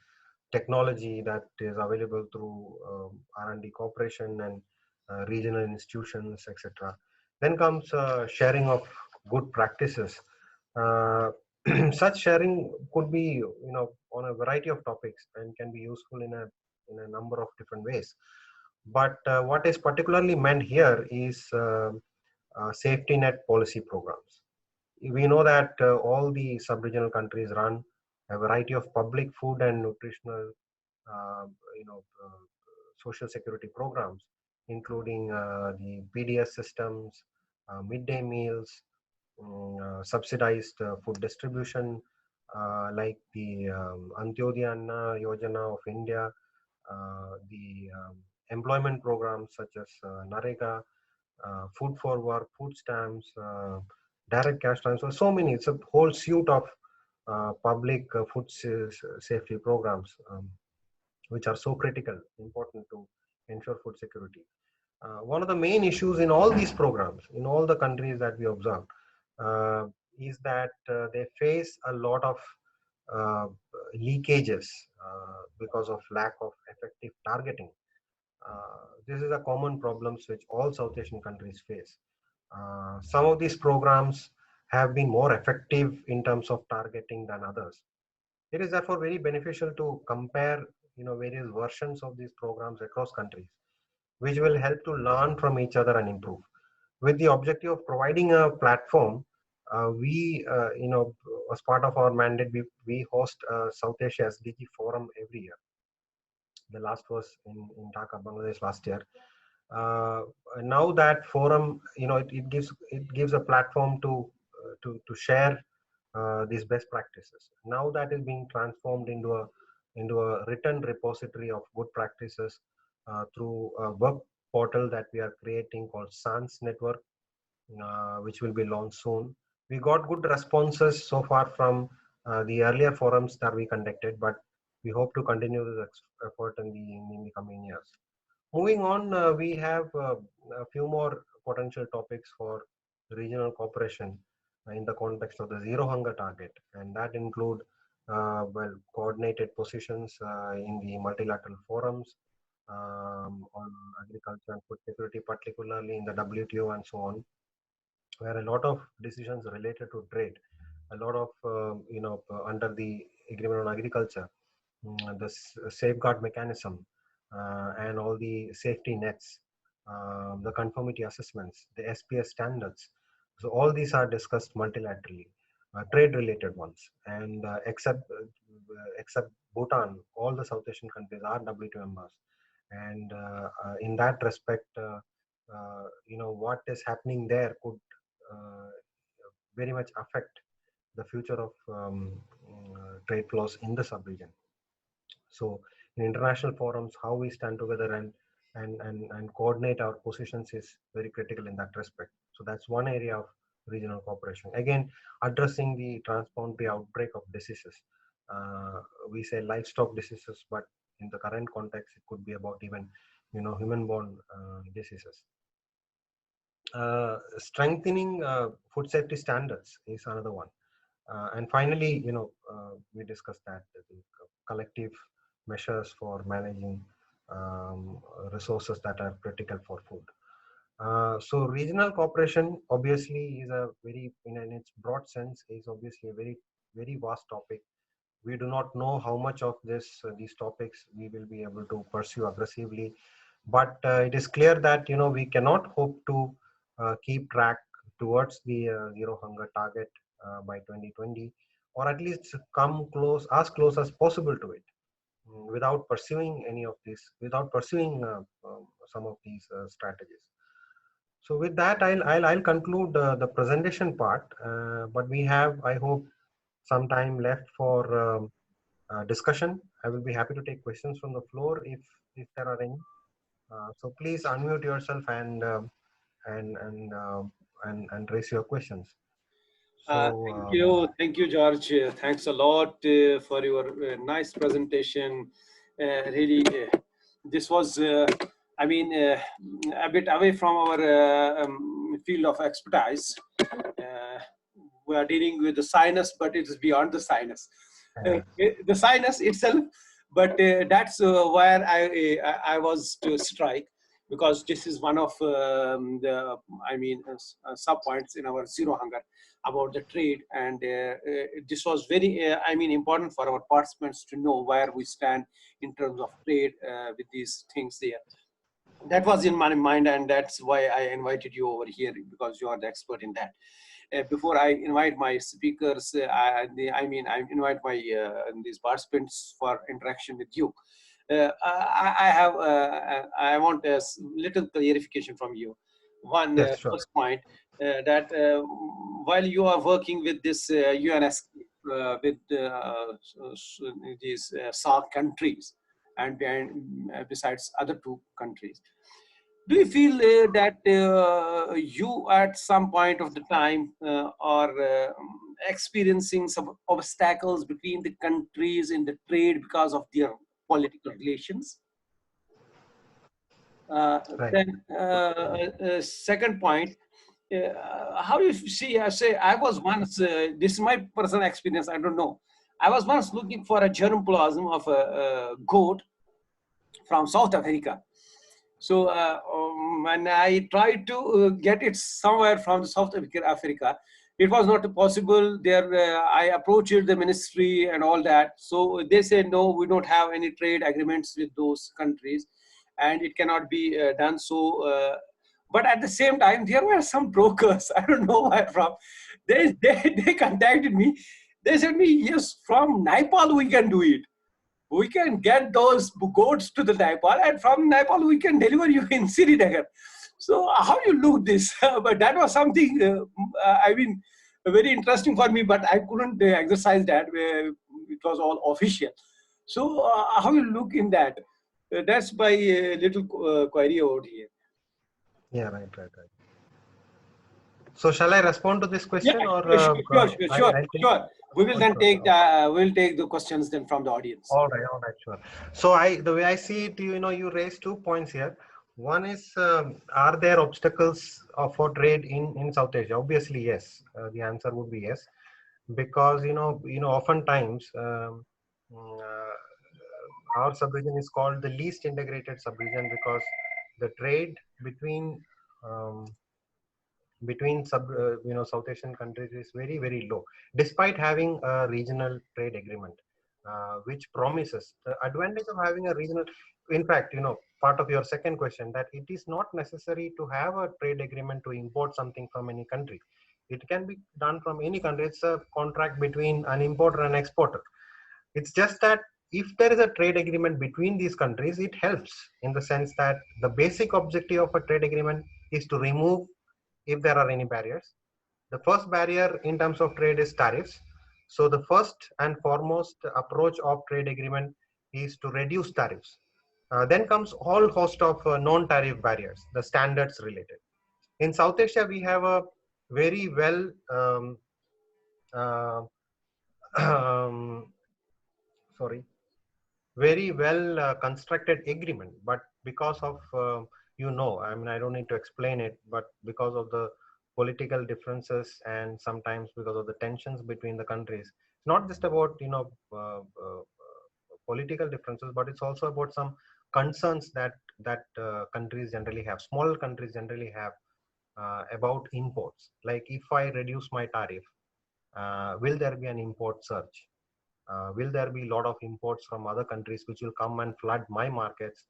technology that is available through R&D cooperation and regional institutions, etc. Then comes sharing of good practices. Uh, Such sharing could be, on a variety of topics and can be useful in a number of different ways. But what is particularly meant here is safety net policy programs. We know that all the sub-regional countries run a variety of public food and nutritional, uh, you know, uh, social security programs, including the PDS systems, midday meals, subsidized food distribution, like the Antyodaya Anna Yojana of India, the employment programs such as Narega, food for work, food stamps, direct cash transfers, so many. It's a whole suite of public food safety programs, which are so critical, important to ensure food security. One of the main issues in all these programs, in all the countries that we observe, uh, is that they face a lot of uh, leakages because of lack of effective targeting. This is a common problem which all South Asian countries face. Some of these programs have been more effective in terms of targeting than others. It is therefore very beneficial to compare, various versions of these programs across countries, which will help to learn from each other and improve. With the objective of providing a platform, as part of our mandate, we host a South Asia SDG forum every year. The last was in Dhaka, Bangladesh last year. uh, Now that forum, it gives a platform to share these best practices. Now that is being transformed into a written repository of good practices through a web portal that we are creating called SANS Network, which will be launched soon. We got good responses so far from the earlier forums that we conducted, but we hope to continue this effort in the coming years. Moving on, we have a few more potential topics for regional cooperation in the context of the zero hunger target, and that include coordinated positions in the multilateral forums on agriculture and food security, particularly in the WTO and so on, where a lot of decisions related to trade, a lot of under the agreement on agriculture, the safeguard mechanism, and all the safety nets, the conformity assessments, the SPS standards. So all these are discussed multilaterally, trade-related ones, and except Bhutan, all the South Asian countries are WTO members, and in that respect, what is happening there could uh, very much affect the future of trade flows in the sub-region. So in international forums, how we stand together and coordinate our positions is very critical in that respect. So that's one area of regional cooperation. Again, addressing the transboundary outbreak of diseases. We say livestock diseases, but in the current context, it could be about even human-borne diseases. Strengthening food safety standards is another one. And finally, we discussed that the collective measures for managing um, resources that are critical for food. So regional cooperation obviously is a in its broad sense, is obviously a very vast topic. We do not know how much of these topics we will be able to pursue aggressively, but it is clear that we cannot hope to keep track towards the zero hunger target by 2020, or at least come close as possible to it, without pursuing without pursuing some of these strategies. So with that, I'll conclude the presentation part, but we have, I hope, some time left for discussion. I will be happy to take questions from the floor if there are any. So please unmute yourself and raise your questions. So Thank you, George. Thanks a lot for your nice presentation. Really, this was, a bit away from our field of expertise. We are dealing with the sinus, but it is beyond the sinus. The sinus itself, but that's where I was to strike, because this is one of the sub points in our zero hunger about the trade, and this was very important for our participants to know where we stand in terms of trade with these things there. That was in my mind, and that's why I invited you over here, because you are the expert in that. Before I invite my speakers, I invite my these participants for interaction with you. I want a little clarification from you. One yes, sure. first point, that while you are working with this UNS with these SAARC countries, and besides other two countries, do you feel that you at some point of the time are experiencing some obstacles between the countries in the trade because of their political relations? Right. Then second point, how do you see, I say, I was once, this is my personal experience, I don't know, I was once looking for a germplasm of a goat from South Africa. So when I tried to get it somewhere from the South Africa, it was not possible. There, I approached the ministry and all that. So they said, no, we don't have any trade agreements with those countries, and it cannot be done. So, but at the same time, there were some brokers. I don't know where from. They contacted me. They said me, yes, from Nepal we can do it. We can get those goats to the Nepal, and from Nepal we can deliver you in Srinagar. So how you look this? But that was something, I mean, very interesting for me, but I couldn't exercise that. It was all official. So how you look in that? That's my little query over here. Yeah, right, right, right. So shall I respond to this Yeah, question, or sure, sure, sure, I'll take? sure. We will then Sure, take sure. the questions then from the audience. All right, sure. So the way I see it, you raised 2 points here. One is, are there obstacles for trade in South Asia? Obviously, yes. The answer would be yes, because oftentimes our subregion is called the least integrated subregion because the trade um, between South Asian countries is very, very low, despite having a regional trade agreement, which promises the advantage of having a regional. In fact, part of your second question, that it is not necessary to have a trade agreement to import something from any country. It can be done from any country. It's a contract between an importer and exporter. It's just that if there is a trade agreement between these countries, it helps in the sense that the basic objective of a trade agreement is to remove, if there are any barriers. The first barrier in terms of trade is tariffs. So the first and foremost approach of trade agreement is to reduce tariffs. Then comes all host of non-tariff barriers, the standards related. In South Asia, we have a very well uh, um, sorry, very well constructed agreement, but because of I mean, I don't need to explain it, but because of the political differences and sometimes because of the tensions between the countries, it's not just about political differences, but it's also about some concerns that countries generally have, small countries generally have, about imports. Like, if I reduce my tariff, will there be an import surge? Will there be a lot of imports from other countries which will come and flood my markets?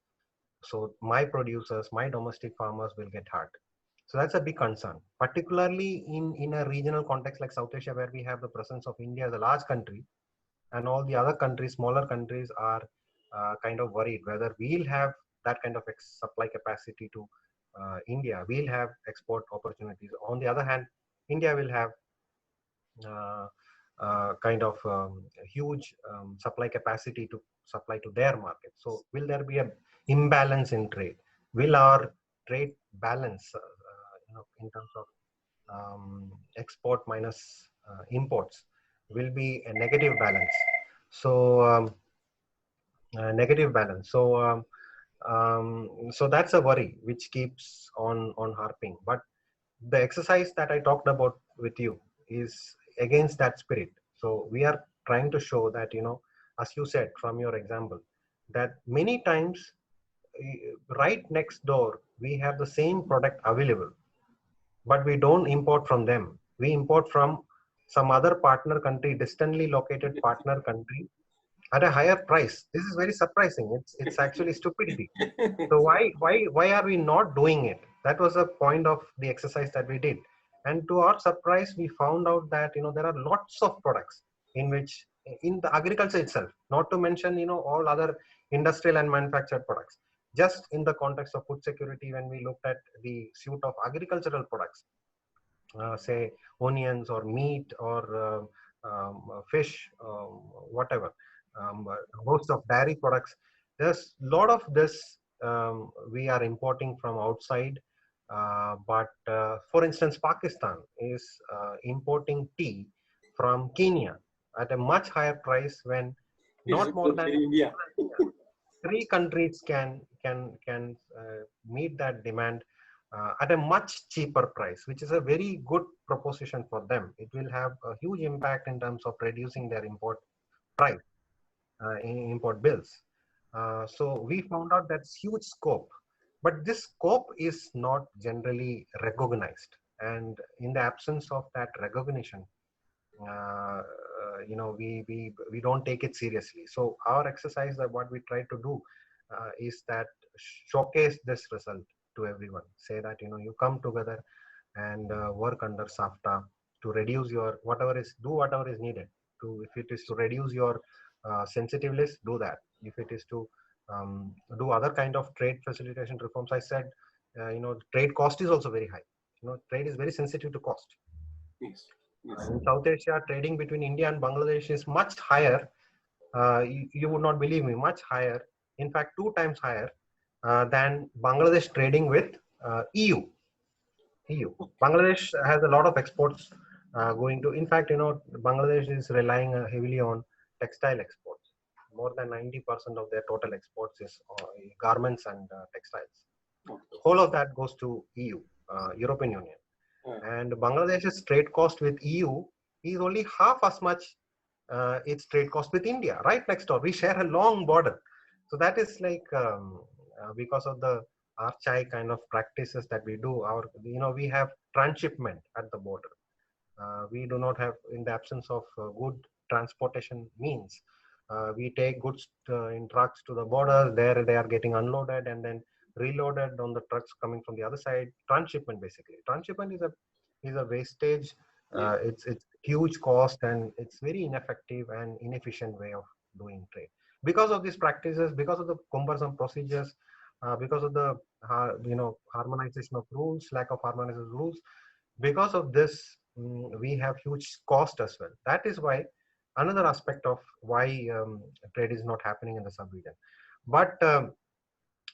So my producers, my domestic farmers will get hurt. So that's a big concern, particularly in a regional context like South Asia, where we have the presence of India as a large country, and all the other countries, smaller countries, are kind of worried whether we'll have that kind of supply capacity to India. We'll have export opportunities. On the other hand, India will have uh, kind of huge supply capacity to supply to their market. So will there be a imbalance in trade? Will our trade balance, in terms of export minus imports, will be a negative balance? So negative balance. So that's a worry which keeps on harping. But the exercise that I talked about with you is against that spirit. So we are trying to show that, as you said from your example, that many times, right next door, we have the same product available, but we don't import from them. We import from some other partner country, distantly located partner country, at a higher price. This is very surprising. It's actually stupidity. So why are we not doing it? That was the point of the exercise that we did. And to our surprise, we found out that there are lots of products in which, in the agriculture itself, not to mention all other industrial and manufactured products. Just in the context of food security, when we looked at the suite of agricultural products, say onions or meat or fish, whatever, a host of dairy products. There's a lot of this we are importing from outside. But for instance, Pakistan is importing tea from Kenya at a much higher price, when It's not more in than India. three countries can meet that demand at a much cheaper price, which is a very good proposition for them. It will have a huge impact in terms of reducing their import price in import bills. So we found out that's huge scope, but this scope is not generally recognized. And in the absence of that recognition, we don't take it seriously. So our exercise, that what we try to do is that showcase this result to everyone. Say that you come together and work under SAFTA to reduce your whatever is needed. To if it is to reduce your sensitive list, do that. If it is to do other kind of trade facilitation reforms, I said, trade cost is also very high. Trade is very sensitive to cost. Yes. Yes. In South Asia, trading between India and Bangladesh is much higher. You would not believe me, much higher. In fact, 2 times higher than Bangladesh trading with EU. EU. Bangladesh has a lot of exports going to. In fact, Bangladesh is relying heavily on textile exports. More than 90% of their total exports is garments and textiles. Whole of that goes to EU, European Union. And Bangladesh's trade cost with EU is only half as much its trade cost with India, right next door. We share a long border. So that is like because of the archaic kind of practices that we do. We have transshipment at the border. We do not have, in the absence of good transportation means, we take goods in trucks to the border. There they are getting unloaded and then reloaded on the trucks coming from the other side. Transshipment, basically. Transshipment is a wastage. It's huge cost, and it's very ineffective and inefficient way of doing trade. Because of these practices, because of the cumbersome procedures, because of the harmonization of rules, lack of harmonization of rules, because of this, we have huge cost as well. That is why another aspect of why trade is not happening in the sub-region. But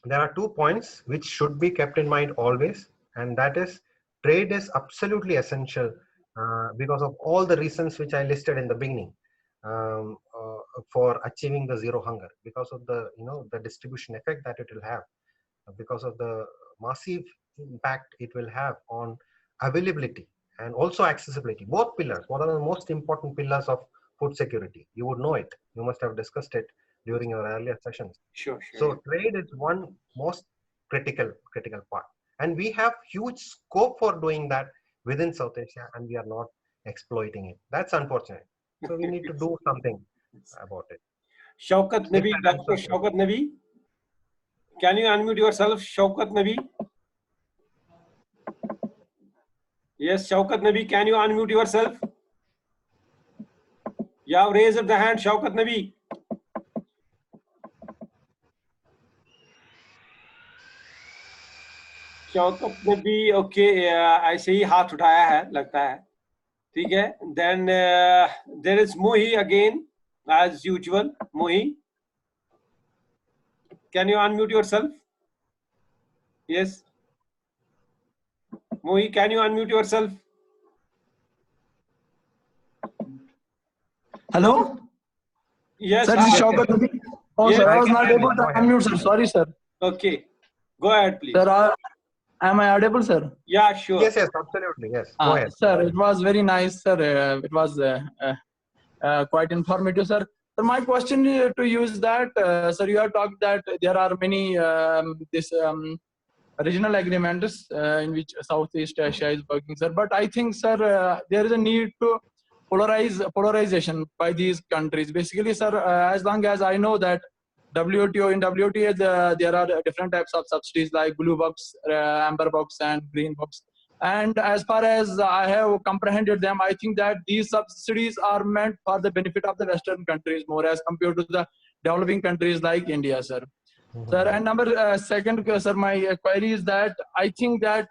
there are 2 points which should be kept in mind always, and that is trade is absolutely essential because of all the reasons which I listed in the beginning for achieving the zero hunger, because of the the distribution effect that it will have, because of the massive impact it will have on availability and also accessibility. Both pillars. What are the most important pillars of food security? You would know it. You must have discussed it during your earlier sessions. Sure. So trade is one most critical part, and we have huge scope for doing that within South Asia, and we are not exploiting it. That's unfortunate. So we need to do something about it. Shaukat Nabi, Dr. Shaukat Nabi, can you unmute yourself, Shaukat Nabi? Yes, Shaukat Nabi, can you unmute yourself? You have raised the hand, Shaukat Nabi. Shaukat ने भी okay ऐसे ही हाथ उठाया है लगता है, ठीक है. Then there is Mohi again as usual. Mohi, can you unmute yourself? Yes, Mohi, can you unmute yourself? Hello? Yes, sir, this is Shaukat Nabi. Oh, yes, sir, I was not able to unmute, sir. Sorry, sir. Okay, go ahead, please. Sir, am I audible, sir? Yeah, sure. Yes, absolutely. Yes, go ahead. Sir, it was very nice, sir. It was quite informative, sir. So my question to you is that, sir, you have talked that there are many regional agreements in which Southeast Asia is working, sir. But I think, sir, there is a need to polarization by these countries. Basically, sir, as long as I know that WTO, in WTO, there are different types of subsidies like blue box, amber box, and green box. And as far as I have comprehended them, I think that these subsidies are meant for the benefit of the Western countries more as compared to the developing countries like India, sir. Sir, and number second, sir, my query is that I think that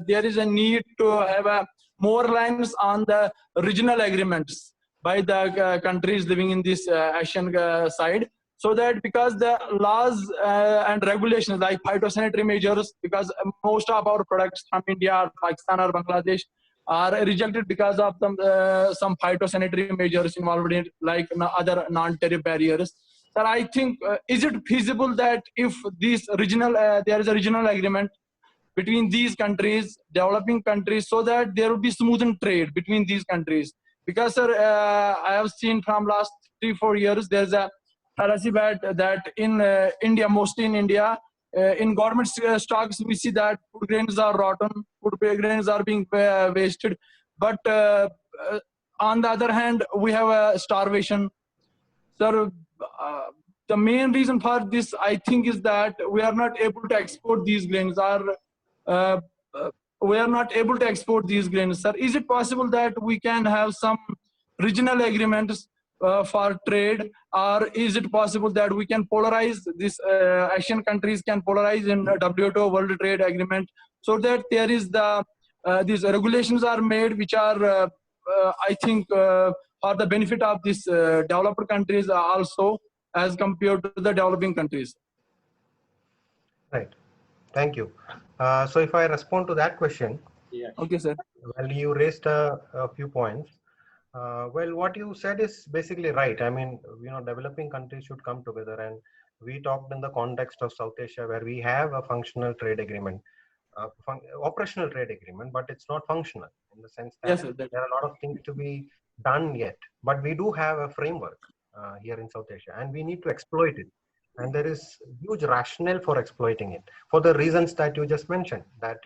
there is a need to have more lines on the regional agreements by the countries living in this Asian side, so that because the laws and regulations like phytosanitary measures, because most of our products from India, Pakistan, or Bangladesh are rejected because of some phytosanitary measures involved in like other non-tariff barriers. Sir, I think, is it feasible that if these regional, there is a regional agreement between these countries, developing countries, so that there will be smoothened trade between these countries? Because, sir, I have seen from last 3-4 years, there's a fallacy that in India, mostly in India, in government stocks, we see that food grains are rotten, food grains are being wasted. But on the other hand, we have a starvation. Sir, the main reason for this, I think, is that we are not able to export these grains. Uh, uh, we are not able to export these grains, sir. Is it possible that we can have some regional agreements for trade, or is it possible that we can polarize this? Asian countries can polarize in WTO World Trade Agreement, so that there is these regulations are made, which are I think for the benefit of these developed countries also, as compared to the developing countries. Right. Thank you. So if I respond to that question, Yeah. Okay, sir. well, you raised a few points. Well, what you said is basically right. I mean, developing countries should come together, and we talked in the context of South Asia, where we have a functional trade agreement, operational trade agreement, but it's not functional in the sense that Yes, sir. there are a lot of things to be done yet. But we do have a framework here in South Asia, and we need to exploit it. And there is huge rationale for exploiting it for the reasons that you just mentioned. That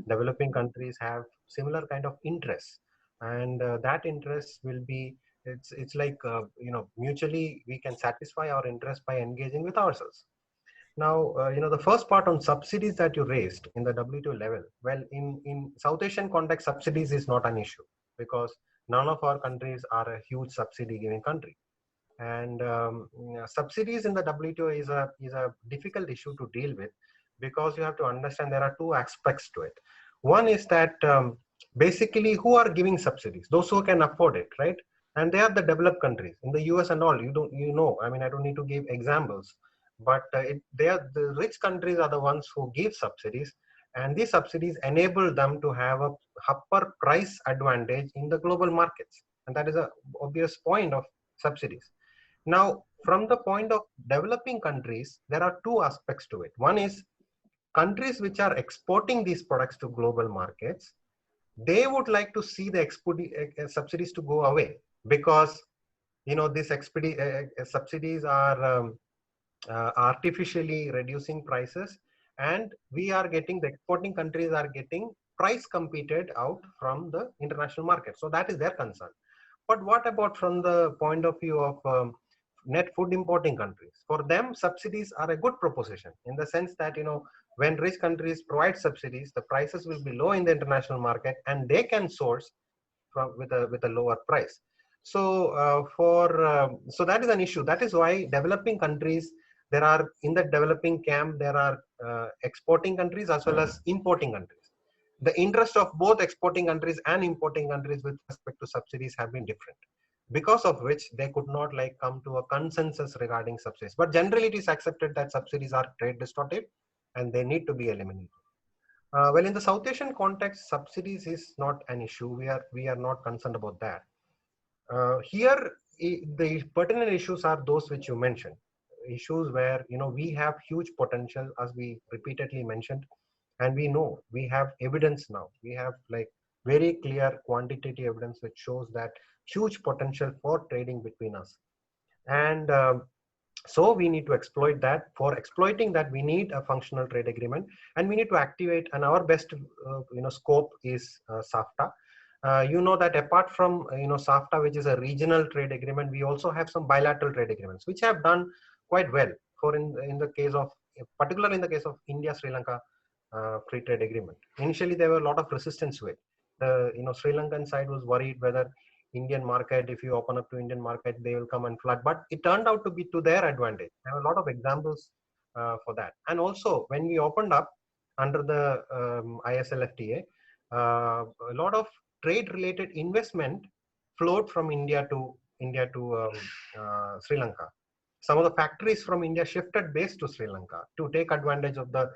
developing countries have similar kind of interests, and that interest will be it's like mutually we can satisfy our interest by engaging with ourselves. Now, the first part on subsidies that you raised in the WTO level, well, in South Asian context, subsidies is not an issue because none of our countries are a huge subsidy giving country. And subsidies in the WTO is a difficult issue to deal with, because you have to understand there are two aspects to it. One is that basically who are giving subsidies? Those who can afford it, right? And they are the developed countries. In the US and all, I mean, I don't need to give examples, but the rich countries are the ones who give subsidies, and these subsidies enable them to have a upper price advantage in the global markets. And that is a obvious point of subsidies. Now, from the point of developing countries, there are two aspects to it. One is countries which are exporting these products to global markets, they would like to see the subsidies to go away, because these subsidies are artificially reducing prices, and the exporting countries are getting price competed out from the international market. So that is their concern. But what about from the point of view of net food importing countries? For them, subsidies are a good proposition, in the sense that when rich countries provide subsidies, the prices will be low in the international market, and they can source with a lower price. So so that is an issue. That is why developing countries, in the developing camp, there are exporting countries as well as importing countries. The interest of both exporting countries and importing countries with respect to subsidies have been different, because of which they could not come to a consensus regarding subsidies. But generally it is accepted that subsidies are trade distortive and they need to be eliminated. Well, in the South Asian context, subsidies is not an issue. We are not concerned about that. Here, the pertinent issues are those which you mentioned. Issues where we have huge potential, as we repeatedly mentioned, and we have evidence now. We have very clear quantitative evidence which shows that huge potential for trading between us. And so we need to exploit that. For exploiting that, we need a functional trade agreement, and we need to activate. And our best scope is SAFTA. That apart from SAFTA, which is a regional trade agreement, we also have some bilateral trade agreements which have done quite well. For in the case of, particularly in the case of India-Sri Lanka free trade agreement, initially there were a lot of resistance to it. The Sri Lankan side was worried whether Indian market, if you open up to Indian market, they will come and flood. But it turned out to be to their advantage. I have a lot of examples for that. And also, when we opened up under the ISLFTA, a lot of trade-related investment flowed from India to Sri Lanka. Some of the factories from India shifted base to Sri Lanka to take advantage of the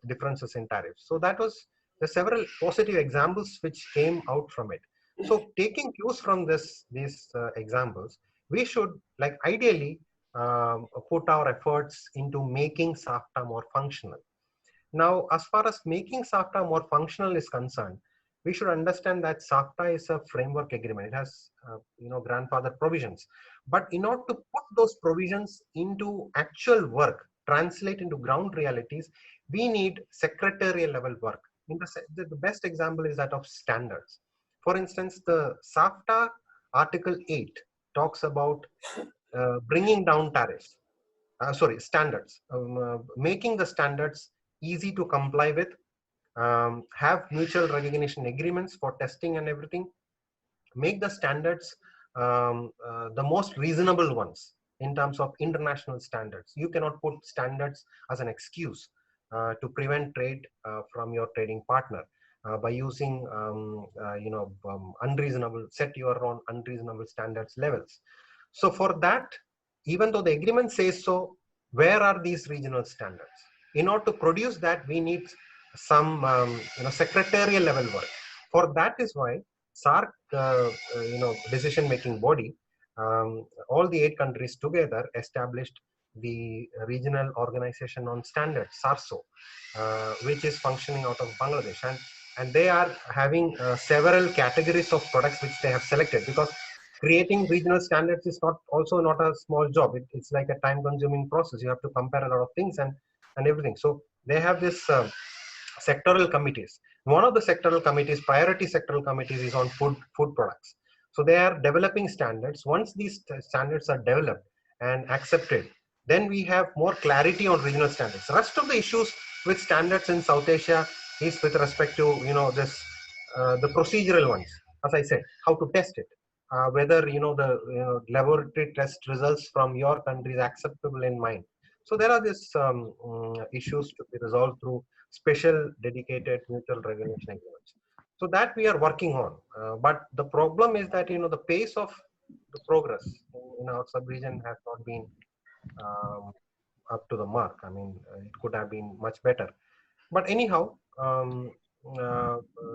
differences in tariffs. So that was the several positive examples which came out from it. So taking cues from these examples, we should ideally put our efforts into making SAFTA more functional. Now, as far as making SAFTA more functional is concerned, we should understand that SAFTA is a framework agreement. It has, grandfather provisions. But in order to put those provisions into actual work, translate into ground realities, we need secretarial level work. The best example is that of standards. For instance, the SAFTA Article 8 talks about bringing down tariffs, standards, making the standards easy to comply with, have mutual recognition agreements for testing and everything, make the standards the most reasonable ones in terms of international standards. You cannot put standards as an excuse to prevent trade from your trading partner by using unreasonable, set your own unreasonable standards levels. So for that, even though the agreement says so, where are these regional standards? In order to produce that, we need some secretarial level work. For that is why SARC, decision-making body, all the 8 countries together established the Regional Organization on Standards, SARSO, which is functioning out of Bangladesh. And they are having several categories of products which they have selected, because creating regional standards is not a small job. It's like a time-consuming process. You have to compare a lot of things and everything. So they have this sectoral committees. One of the sectoral committees, priority sectoral committees, is on food products. So they are developing standards. Once these standards are developed and accepted, then we have more clarity on regional standards. The rest of the issues with standards in South Asia is with respect to the procedural ones. As I said, how to test it, whether the laboratory test results from your country is acceptable in mine. So there are these issues to be resolved through special dedicated mutual recognition agreements. So that we are working on. But the problem is that the pace of the progress in our sub-region has not been up to the mark. I mean, it could have been much better. But anyhow,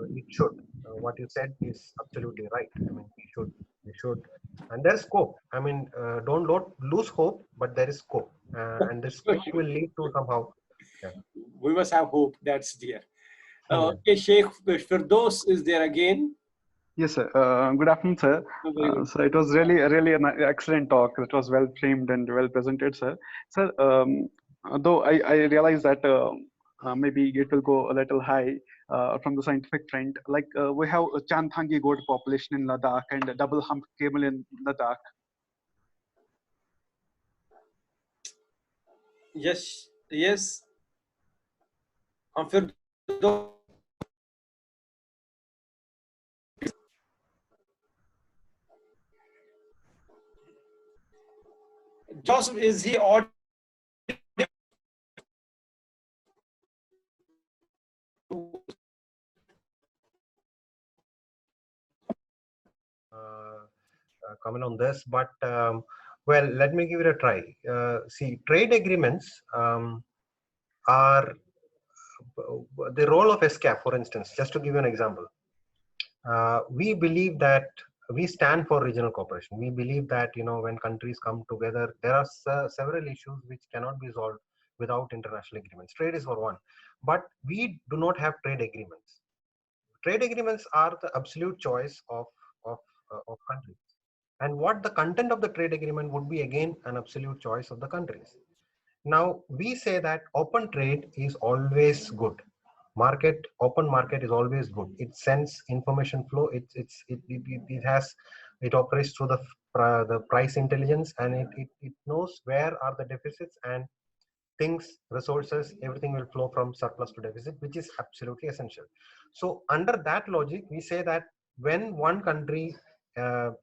it should. What you said is absolutely right. I mean, we should, and there's scope. I mean, don't lose hope, but there is scope, and this scope will lead to somehow. Yeah. We must have hope. That's there. Yeah. Okay, Sheikh Firdaus is there again. Yes, sir. Good afternoon, sir. Very good. So it was really an excellent talk. It was well framed and well presented, sir. Sir, though I realize that maybe it will go a little high from the scientific front. Like we have a Chanthangi goat population in Ladakh and a double hump camel in Ladakh. Yes, yes. Firdaus. Joseph, is he audible? Comment on this, but well, let me give it a try. See, trade agreements are the role of ESCAP, for instance. Just to give you an example, we believe that we stand for regional cooperation. We believe that when countries come together, there are several issues which cannot be solved without international agreements. Trade is for one, but we do not have trade agreements. Trade agreements are the absolute choice of countries. And what the content of the trade agreement would be, again, an absolute choice of the countries. Now, we say that open trade is always good. Open market is always good. It sends information flow. It operates through the price intelligence, and it knows where are the deficits, and things, resources, everything will flow from surplus to deficit, which is absolutely essential. So under that logic, we say that when one country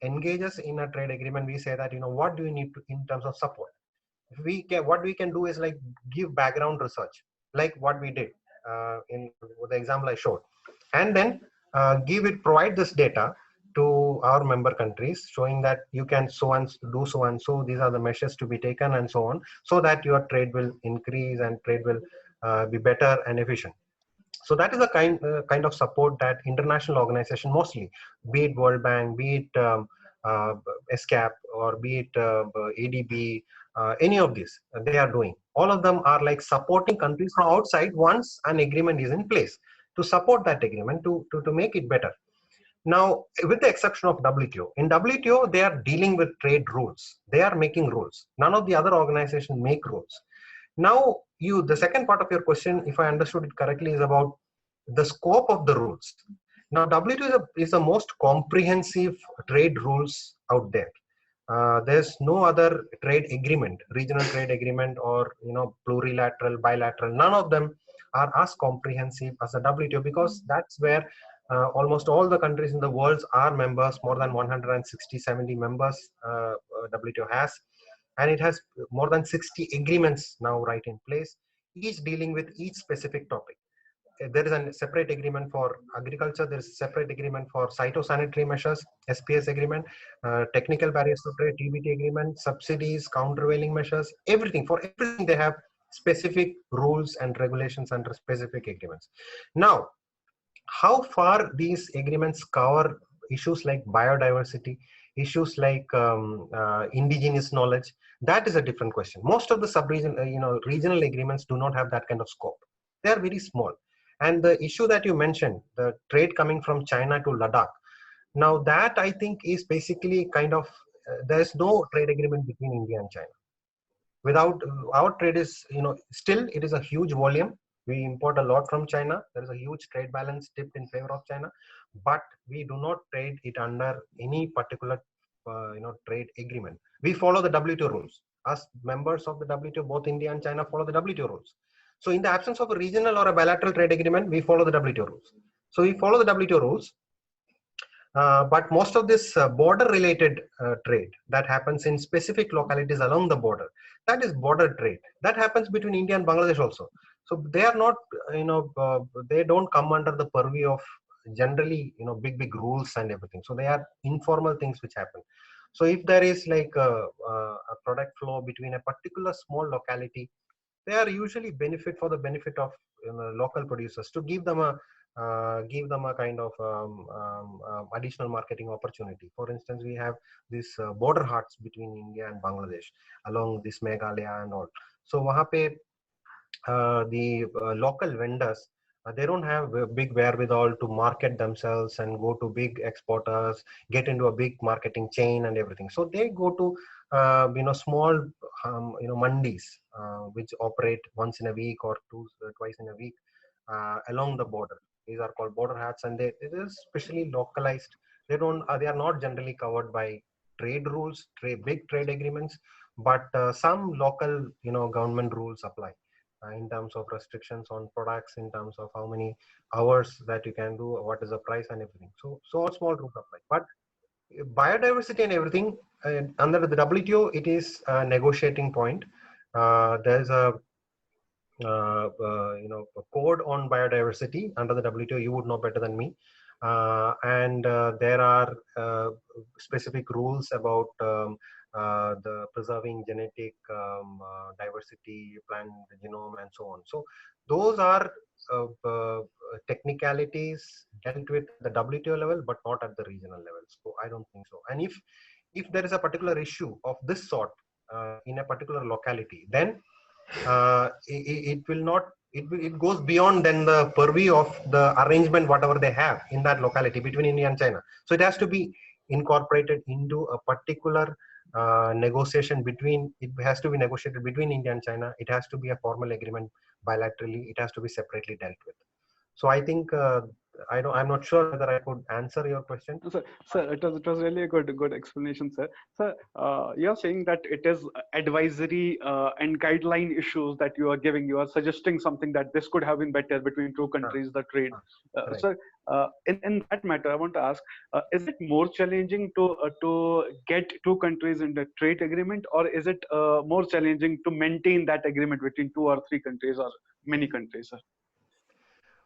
engages in a trade agreement, we say that what do you need to in terms of support. What we can do is like give background research, like what we did in the example I showed, and then provide this data to our member countries, showing that you can do so and so. These are the measures to be taken, and so on, so that your trade will increase and trade will be better and efficient. So that is a kind of support that international organization, mostly, be it World Bank, be it ESCAP, or be it ADB, any of these, they are doing. All of them are like supporting countries from outside once an agreement is in place. to support that agreement to make it better. Now, with the exception of WTO, in WTO, they are dealing with trade rules. They are making rules. None of the other organizations make rules. Now, the second part of your question, if I understood it correctly, is about the scope of the rules. Now, WTO is the most comprehensive trade rules out there. There's no other trade agreement, regional trade agreement, or plurilateral, bilateral. None of them are as comprehensive as the WTO, because that's where almost all the countries in the world are members. More than 160, 70 members WTO has, and it has more than 60 agreements now right in place, each dealing with each specific topic. There is a separate agreement for agriculture. There is a separate agreement for phytosanitary measures, SPS agreement, technical barriers to trade, TBT agreement, subsidies, countervailing measures, everything. For everything, they have specific rules and regulations under specific agreements. Now, how far these agreements cover issues like biodiversity, issues like indigenous knowledge, that is a different question. Most of the sub-region, regional agreements do not have that kind of scope. They are very small. And the issue that you mentioned, the trade coming from China to Ladakh, now that I think is basically kind of, there is no trade agreement between India and China. Without our trade is, still it is a huge volume. We import a lot from China. There is a huge trade balance tipped in favor of China, but we do not trade it under any particular trade agreement. We follow the WTO rules. As members of the WTO, both India and China follow the WTO rules. So in the absence of a regional or a bilateral trade agreement, we follow the WTO rules. So we follow the WTO rules. But most of this border related trade that happens in specific localities along the border, that is border trade. That happens between India and Bangladesh also. So they are not, they don't come under the purview of generally, big rules and everything. So they are informal things which happen. So if there is like a product flow between a particular small locality, they are usually for the benefit of local producers, to give them a kind of additional marketing opportunity. For instance, we have this border huts between India and Bangladesh along this Meghalaya and all. So wahan pe, the local vendors, they don't have a big wherewithal to market themselves and go to big exporters, get into a big marketing chain and everything. So they go to small mandis which operate once in a week or twice in a week along the border. These are called border hats, and it is specially localized. They are not generally covered by trade rules, big trade agreements, but some local government rules apply in terms of restrictions on products, in terms of how many hours that you can do, what is the price and everything. So all small rules apply. But biodiversity and everything, under the WTO, it is a negotiating point. There's a a code on biodiversity under the WTO. You would know better than me. And there are specific rules about the preserving genetic diversity, plant genome, and so on. So those are technicalities dealt with at the WTO level, but not at the regional level. So I don't think so. And if there is a particular issue of this sort in a particular locality, then it will not, it goes beyond then the purview of the arrangement whatever they have in that locality between India and China. So it has to be incorporated into a particular negotiation it has to be negotiated between India and China. It has to be a formal agreement bilaterally. It has to be separately dealt with. So I think I'm not sure whether I could answer your question. Sir, it was really a good explanation, sir. Sir, you're saying that it is advisory and guideline issues that you are giving. You are suggesting something that this could have been better between two countries, the trade. Right. Sir, in that matter, I want to ask: is it more challenging to get two countries in the trade agreement, or is it more challenging to maintain that agreement between two or three countries or many countries, sir?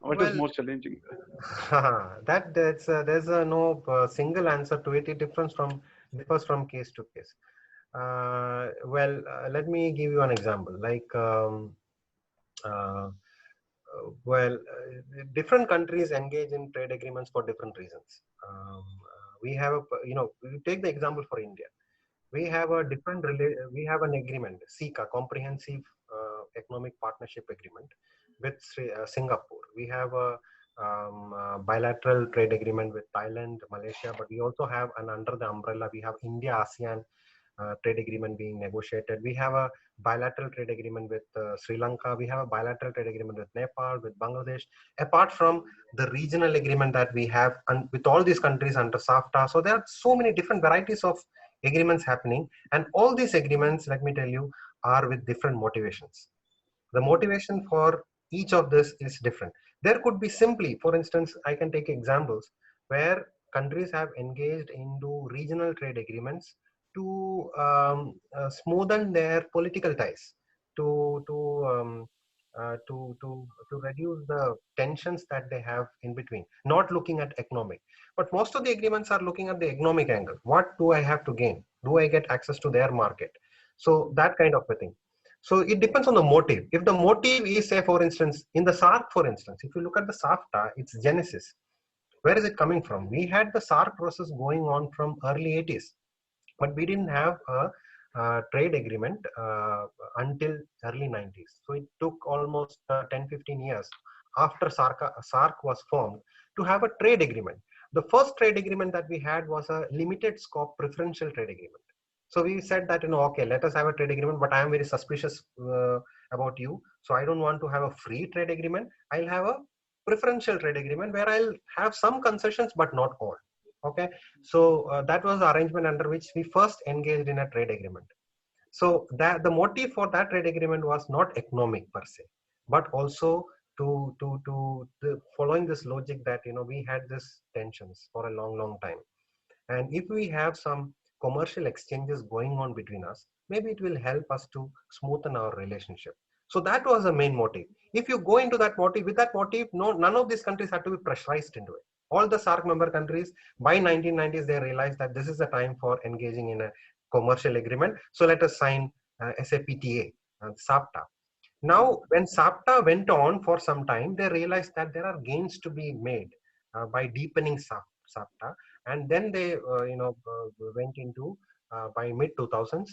What is more challenging? There's no single answer to it. It differs from case to case. Let me give you an example. Like, different countries engage in trade agreements for different reasons. We have we take the example for India. We have we have an agreement, SECA, Comprehensive Economic Partnership Agreement, with Singapore. We have a bilateral trade agreement with Thailand, Malaysia, but we also have an under the umbrella, we have India ASEAN trade agreement being negotiated. We have a bilateral trade agreement with Sri Lanka. We have a bilateral trade agreement with Nepal, with Bangladesh, apart from the regional agreement that we have with all these countries under SAFTA. So there are so many different varieties of agreements happening, and all these agreements, let me tell you, are with different motivations. The motivation for each of this is different. There could be simply, for instance, I can take examples where countries have engaged into regional trade agreements to smoothen their political ties, to to um, to reduce the tensions that they have in between, not looking at economic. But most of the agreements are looking at the economic angle. What do I have to gain? Do I get access to their market? So that kind of a thing. So it depends on the motive. If the motive is, say, for instance, in the SARC, for instance, if you look at the SAFTA, its genesis, where is it coming from? We had the SARC process going on from early 80s, but we didn't have a trade agreement until early 90s. So it took almost 10, 15 years after SARC was formed to have a trade agreement. The first trade agreement that we had was a limited scope preferential trade agreement. So we said that, okay, let us have a trade agreement, but I am very suspicious about you. So I don't want to have a free trade agreement. I'll have a preferential trade agreement where I'll have some concessions, but not all. Okay. So that was the arrangement under which we first engaged in a trade agreement. So that the motive for that trade agreement was not economic per se, but also following this logic that, we had this tensions for a long time. And if we have some commercial exchanges going on between us, maybe it will help us to smoothen our relationship. So that was the main motive. If you go into that motive, with that motive, no, none of these countries had to be pressurized into it. All the SARC member countries, by 1990s, they realized that this is the time for engaging in a commercial agreement. So let us sign SAPTA, SAPTA. Now, when SAPTA went on for some time, they realized that there are gains to be made by deepening SAPTA. And then they, went into, by mid 2000s,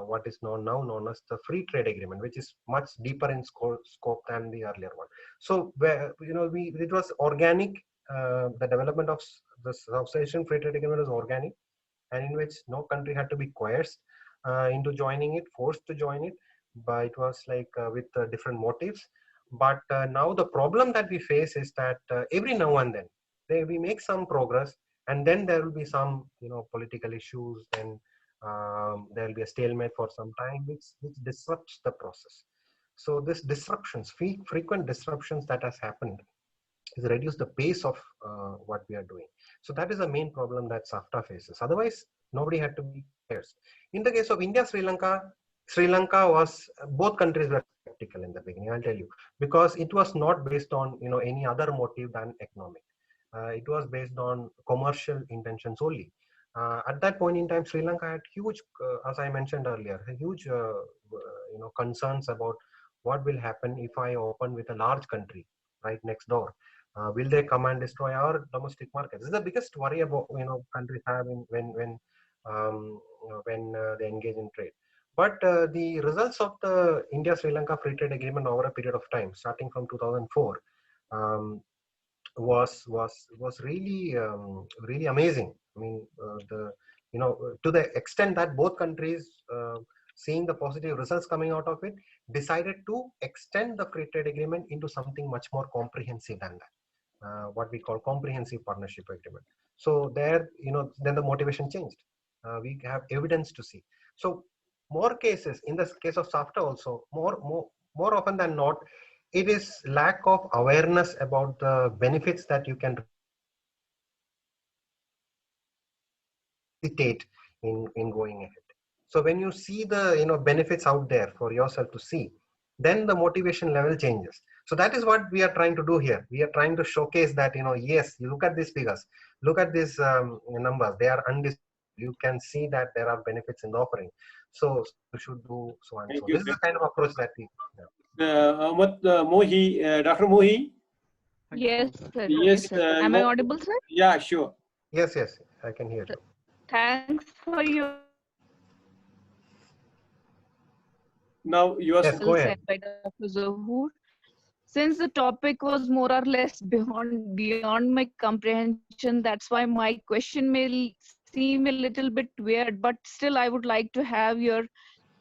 what is known as the free trade agreement, which is much deeper in scope than the earlier one. So, it was organic. The development of the South Asian free trade agreement was organic, and in which no country had to be coerced into joining it, forced to join it, but it was like with different motives. But now the problem that we face is that every now and then we make some progress, and then there will be some political issues, then there will be a stalemate for some time, which disrupts the process. So this disruptions, frequent disruptions that has happened, is reduce the pace of what we are doing. So that is the main problem that SAFTA faces. Otherwise, nobody had to be coerced. In the case of India, Sri Lanka was, both countries were skeptical in the beginning, I'll tell you, because it was not based on any other motive than economic. It was based on commercial intentions only. At that point in time, Sri Lanka had huge, as I mentioned earlier, huge concerns about what will happen if I open with a large country right next door. Will they come and destroy our domestic market? This is the biggest worry about countries have when they engage in trade. But the results of the India-Sri Lanka Free Trade Agreement over a period of time, starting from 2004, was really really amazing. I mean, to the extent that both countries, seeing the positive results coming out of it, decided to extend the free trade agreement into something much more comprehensive than that, what we call comprehensive partnership agreement. So there, then the motivation changed. We have evidence to see. So more cases, in the case of SAFTA also, more often than not, it is lack of awareness about the benefits that you can hesitate in going ahead. So when you see the benefits out there for yourself to see, then the motivation level changes. So that is what we are trying to do here. We are trying to showcase that yes, you look at these figures, look at these numbers, they are undisputed. You can see that there are benefits in the offering. So you should do so and so. This is the kind of approach that we. Dr. Mohi. Yes, sir. Yes. Am I audible, sir? Yeah, sure. Yes, I can hear you. Thanks for your Now you are. Yes, go ahead. said by Dr. Zohur. since the topic was more or less beyond my comprehension, that's why my question may seem a little bit weird, but still I would like to have your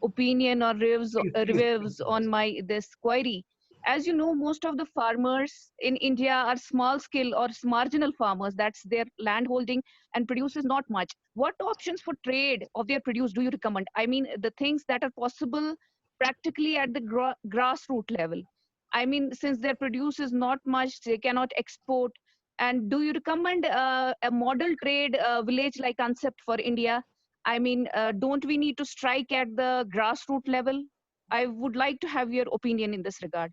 opinion or Please, please, please. reviews on my this query. As you know, most of the farmers in India are small scale or marginal farmers. That's their land holding and produces not much. What options for trade of their produce do you recommend? I mean, the things that are possible practically at the grassroots level. I mean, since their produce is not much, they cannot export. And do you recommend a model trade village like concept for India? I mean, don't we need to strike at the grassroots level? I would like to have your opinion in this regard.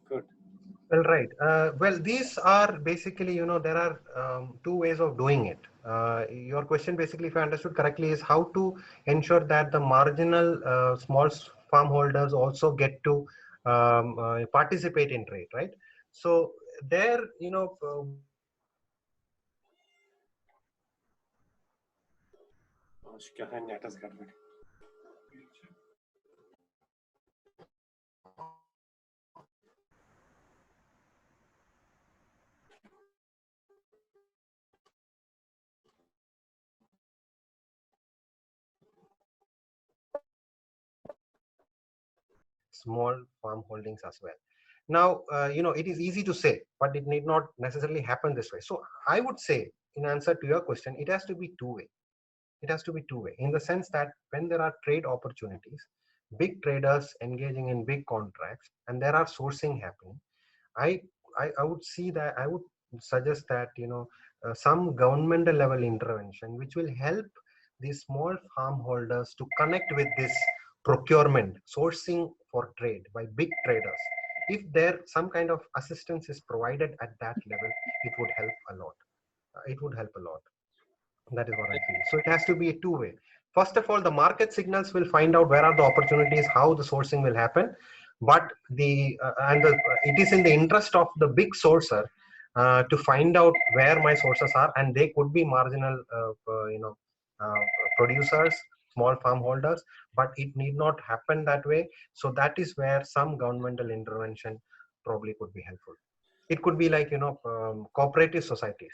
Good. Well, right. Well, these are basically, there are two ways of doing it. Your question, basically, if I understood correctly, is how to ensure that the marginal farm holders also get to participate in trade, right? So there, small farm holdings as well. Now, it is easy to say, but it need not necessarily happen this way. So I would say, in answer to your question, it has to be two-way. It has to be two-way in the sense that when there are trade opportunities, big traders engaging in big contracts, and there are sourcing happening, I, I would see that, I would suggest that, some governmental level intervention, which will help these small farm holders to connect with this procurement, sourcing for trade by big traders. If there some kind of assistance is provided at that level, it would help a lot. It would help a lot. That is what I feel. So it has to be a two-way. First of all, the market signals will find out where are the opportunities, how the sourcing will happen. But it is in the interest of the big sourcer to find out where my sources are, and they could be marginal, uh, producers, small farm holders, but it need not happen that way. So that is where some governmental intervention probably could be helpful. It could be like, cooperative societies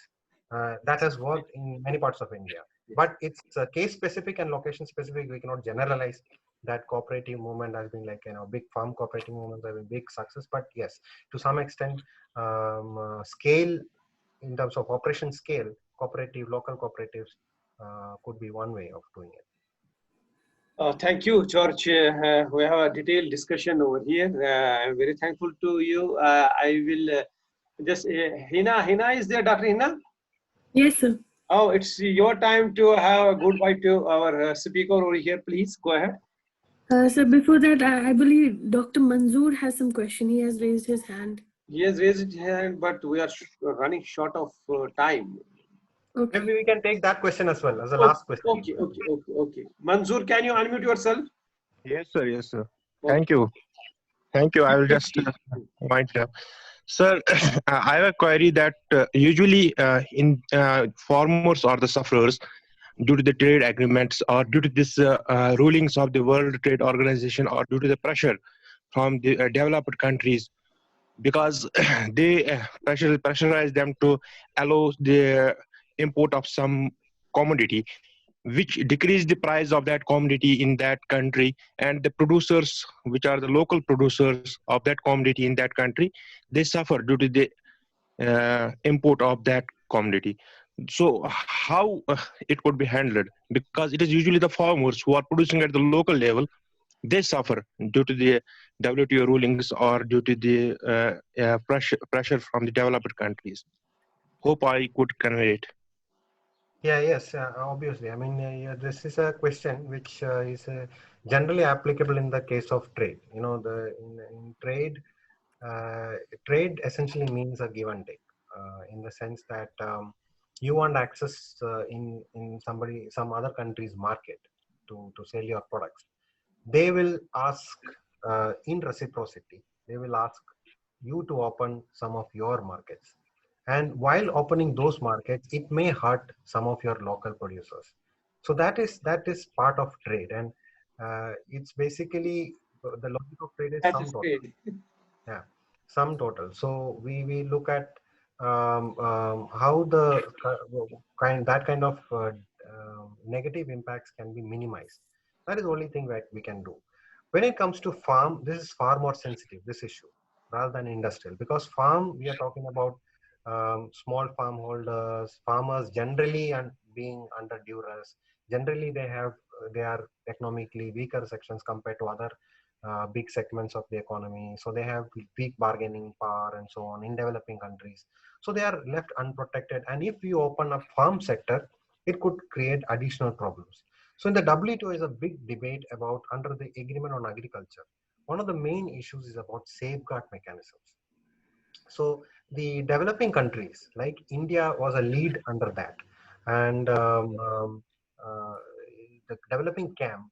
that has worked in many parts of India, but it's case specific and location specific. We cannot generalize that cooperative movement has been like, big farm cooperative movements have been big success. But yes, to some extent, scale in terms of operation scale, cooperative, local cooperatives could be one way of doing it. Thank you, George. We have a detailed discussion over here. I'm very thankful to you. I will just, Hina is there, Dr. Hina? Yes, sir. Oh, it's your time to have a goodbye to our speaker over here. Please go ahead. So before that, I believe Dr. Manzoor has some question. He has raised his hand. He has raised his hand, but we are running short of time. Okay. Maybe we can take that question as well as the last question. Okay. Manzoor, can you unmute yourself? Yes, sir. Yes, sir. Okay. Thank you. Thank you. I will just wind up. Sir, I have a query that usually in farmers or the sufferers due to the trade agreements or due to this rulings of the World Trade Organization or due to the pressure from the developed countries, because they pressurize them to allow the import of some commodity which decrease the price of that commodity in that country, and the producers, which are the local producers of that commodity in that country, they suffer due to the import of that commodity. So how it could be handled, because it is usually the farmers who are producing at the local level, they suffer due to the WTO rulings or due to the pressure from the developed countries. Hope I could convey it. Yeah, yes, obviously. I mean, yeah, this is a question which is generally applicable in the case of trade. In trade, trade essentially means a give and take, in the sense that you want access in some other country's market to sell your products. They will ask in reciprocity. They will ask you to open some of your markets, and while opening those markets, it may hurt some of your local producers. So that is part of trade, and it's basically the logic of trade is That sum is total. great. Yeah. sum total. So we look at how the that kind of negative impacts can be minimized. That is the only thing that we can do. When it comes to farm, this is far more sensitive, this issue, rather than industrial, because farm, we are talking about small farm holders, farmers generally, and being under duress. Generally, they are economically weaker sections compared to other big segments of the economy. So they have weak bargaining power and so on in developing countries. So they are left unprotected. And if you open up farm sector, it could create additional problems. So in the WTO is a big debate about under the agreement on agriculture. One of the main issues is about safeguard mechanisms. So the developing countries like India was a lead under that. And uh, the developing camp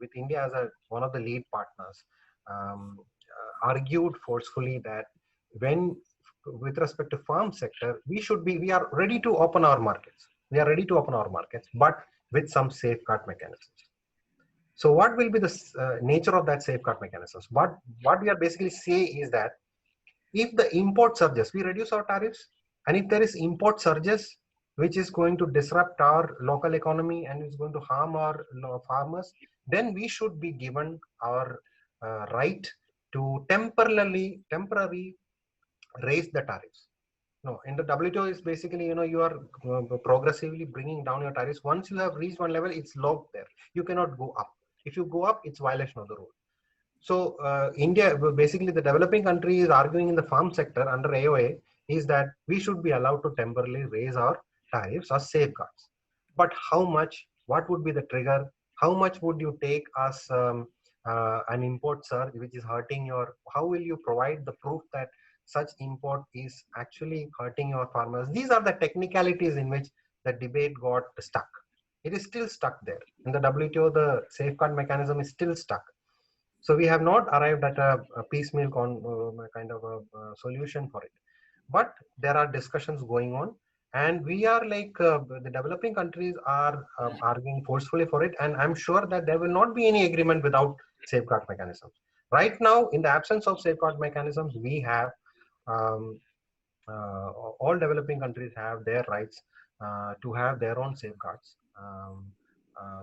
with India as one of the lead partners argued forcefully that when with respect to farm sector, we are ready to open our markets. We are ready to open our markets, but with some safeguard mechanisms. So what will be the nature of that safeguard mechanisms? What we are basically say is that if the import surges, we reduce our tariffs. And if there is import surges, which is going to disrupt our local economy and is going to harm our farmers, then we should be given our right to temporarily raise the tariffs. No, in the WTO is basically, you are progressively bringing down your tariffs. Once you have reached one level, it's locked there. You cannot go up. If you go up, it's violation of the rule. So India, basically the developing country is arguing in the farm sector under AOA is that we should be allowed to temporarily raise our tariffs as safeguards. But how much, what would be the trigger? How much would you take as an import surge, which is hurting how will you provide the proof that such import is actually hurting your farmers? These are the technicalities in which the debate got stuck. It is still stuck there. In the WTO, the safeguard mechanism is still stuck. So we have not arrived at a piecemeal kind of a solution for it. But there are discussions going on, and we are like the developing countries are arguing forcefully for it. And I'm sure that there will not be any agreement without safeguard mechanisms. Right now, in the absence of safeguard mechanisms, we have um, all developing countries have their rights to have their own safeguards.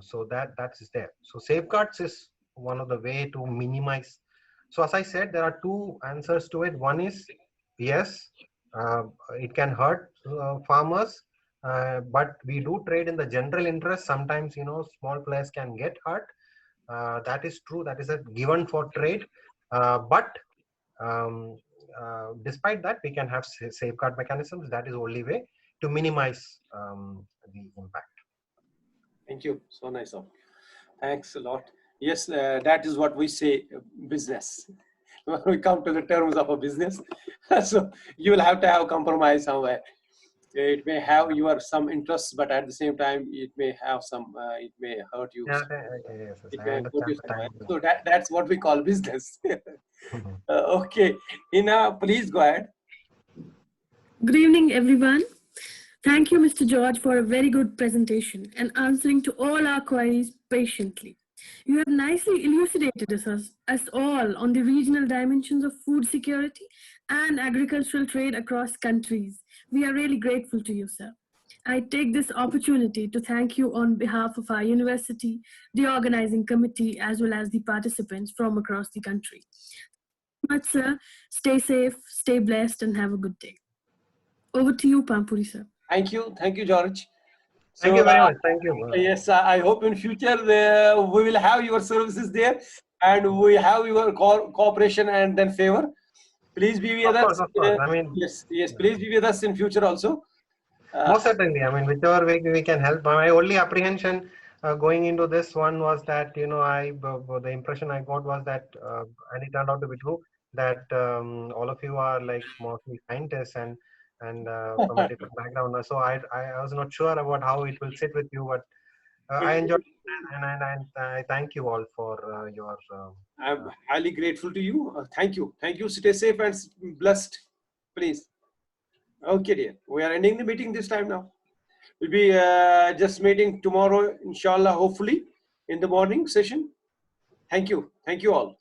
So that is there. So safeguards is one of the way to minimize. So as I said, there are two answers to it. One is yes, it can hurt farmers, but we do trade in the general interest. Sometimes small players can get hurt. That is true. That is a given for trade. But despite that, we can have safeguard mechanisms. That is the only way to minimize the impact. Thank you. So nice of. Thanks a lot. Yes, that is what we say, business. When we come to the terms of a business, so you will have to have compromise somewhere. It may have some interests, but at the same time, it may have it may hurt you. Yeah, yes, I understand. So that's what we call business. Okay, Ina, please go ahead. Good evening, everyone. Thank you, Mr. George, for a very good presentation and answering to all our queries patiently. You have nicely elucidated us all on the regional dimensions of food security and agricultural trade across countries. We are really grateful to you, sir. I take this opportunity to thank you on behalf of our university, the organizing committee, as well as the participants from across the country. Thank you so much, sir. Stay safe, stay blessed, and have a good day. Over to you, Pampuri, sir. Thank you, George. So, thank you very much. Thank you. Yes, I hope in future we will have your services there, and we have your cooperation and then favor. Please be with us. Of course. I mean, yes. Please be with us in future also. Most certainly. I mean, whichever way we can help. My only apprehension going into this one was that the impression I got was that, and it turned out to be true, that all of you are like mostly scientists and from a different background. So I was not sure about how it will sit with you, but I enjoyed it, and I thank you all for your. I'm highly grateful to you. Thank you. Stay safe and blessed, please. Okay, dear. We are ending the meeting this time now. We'll be just meeting tomorrow, inshallah, hopefully, in the morning session. Thank you all.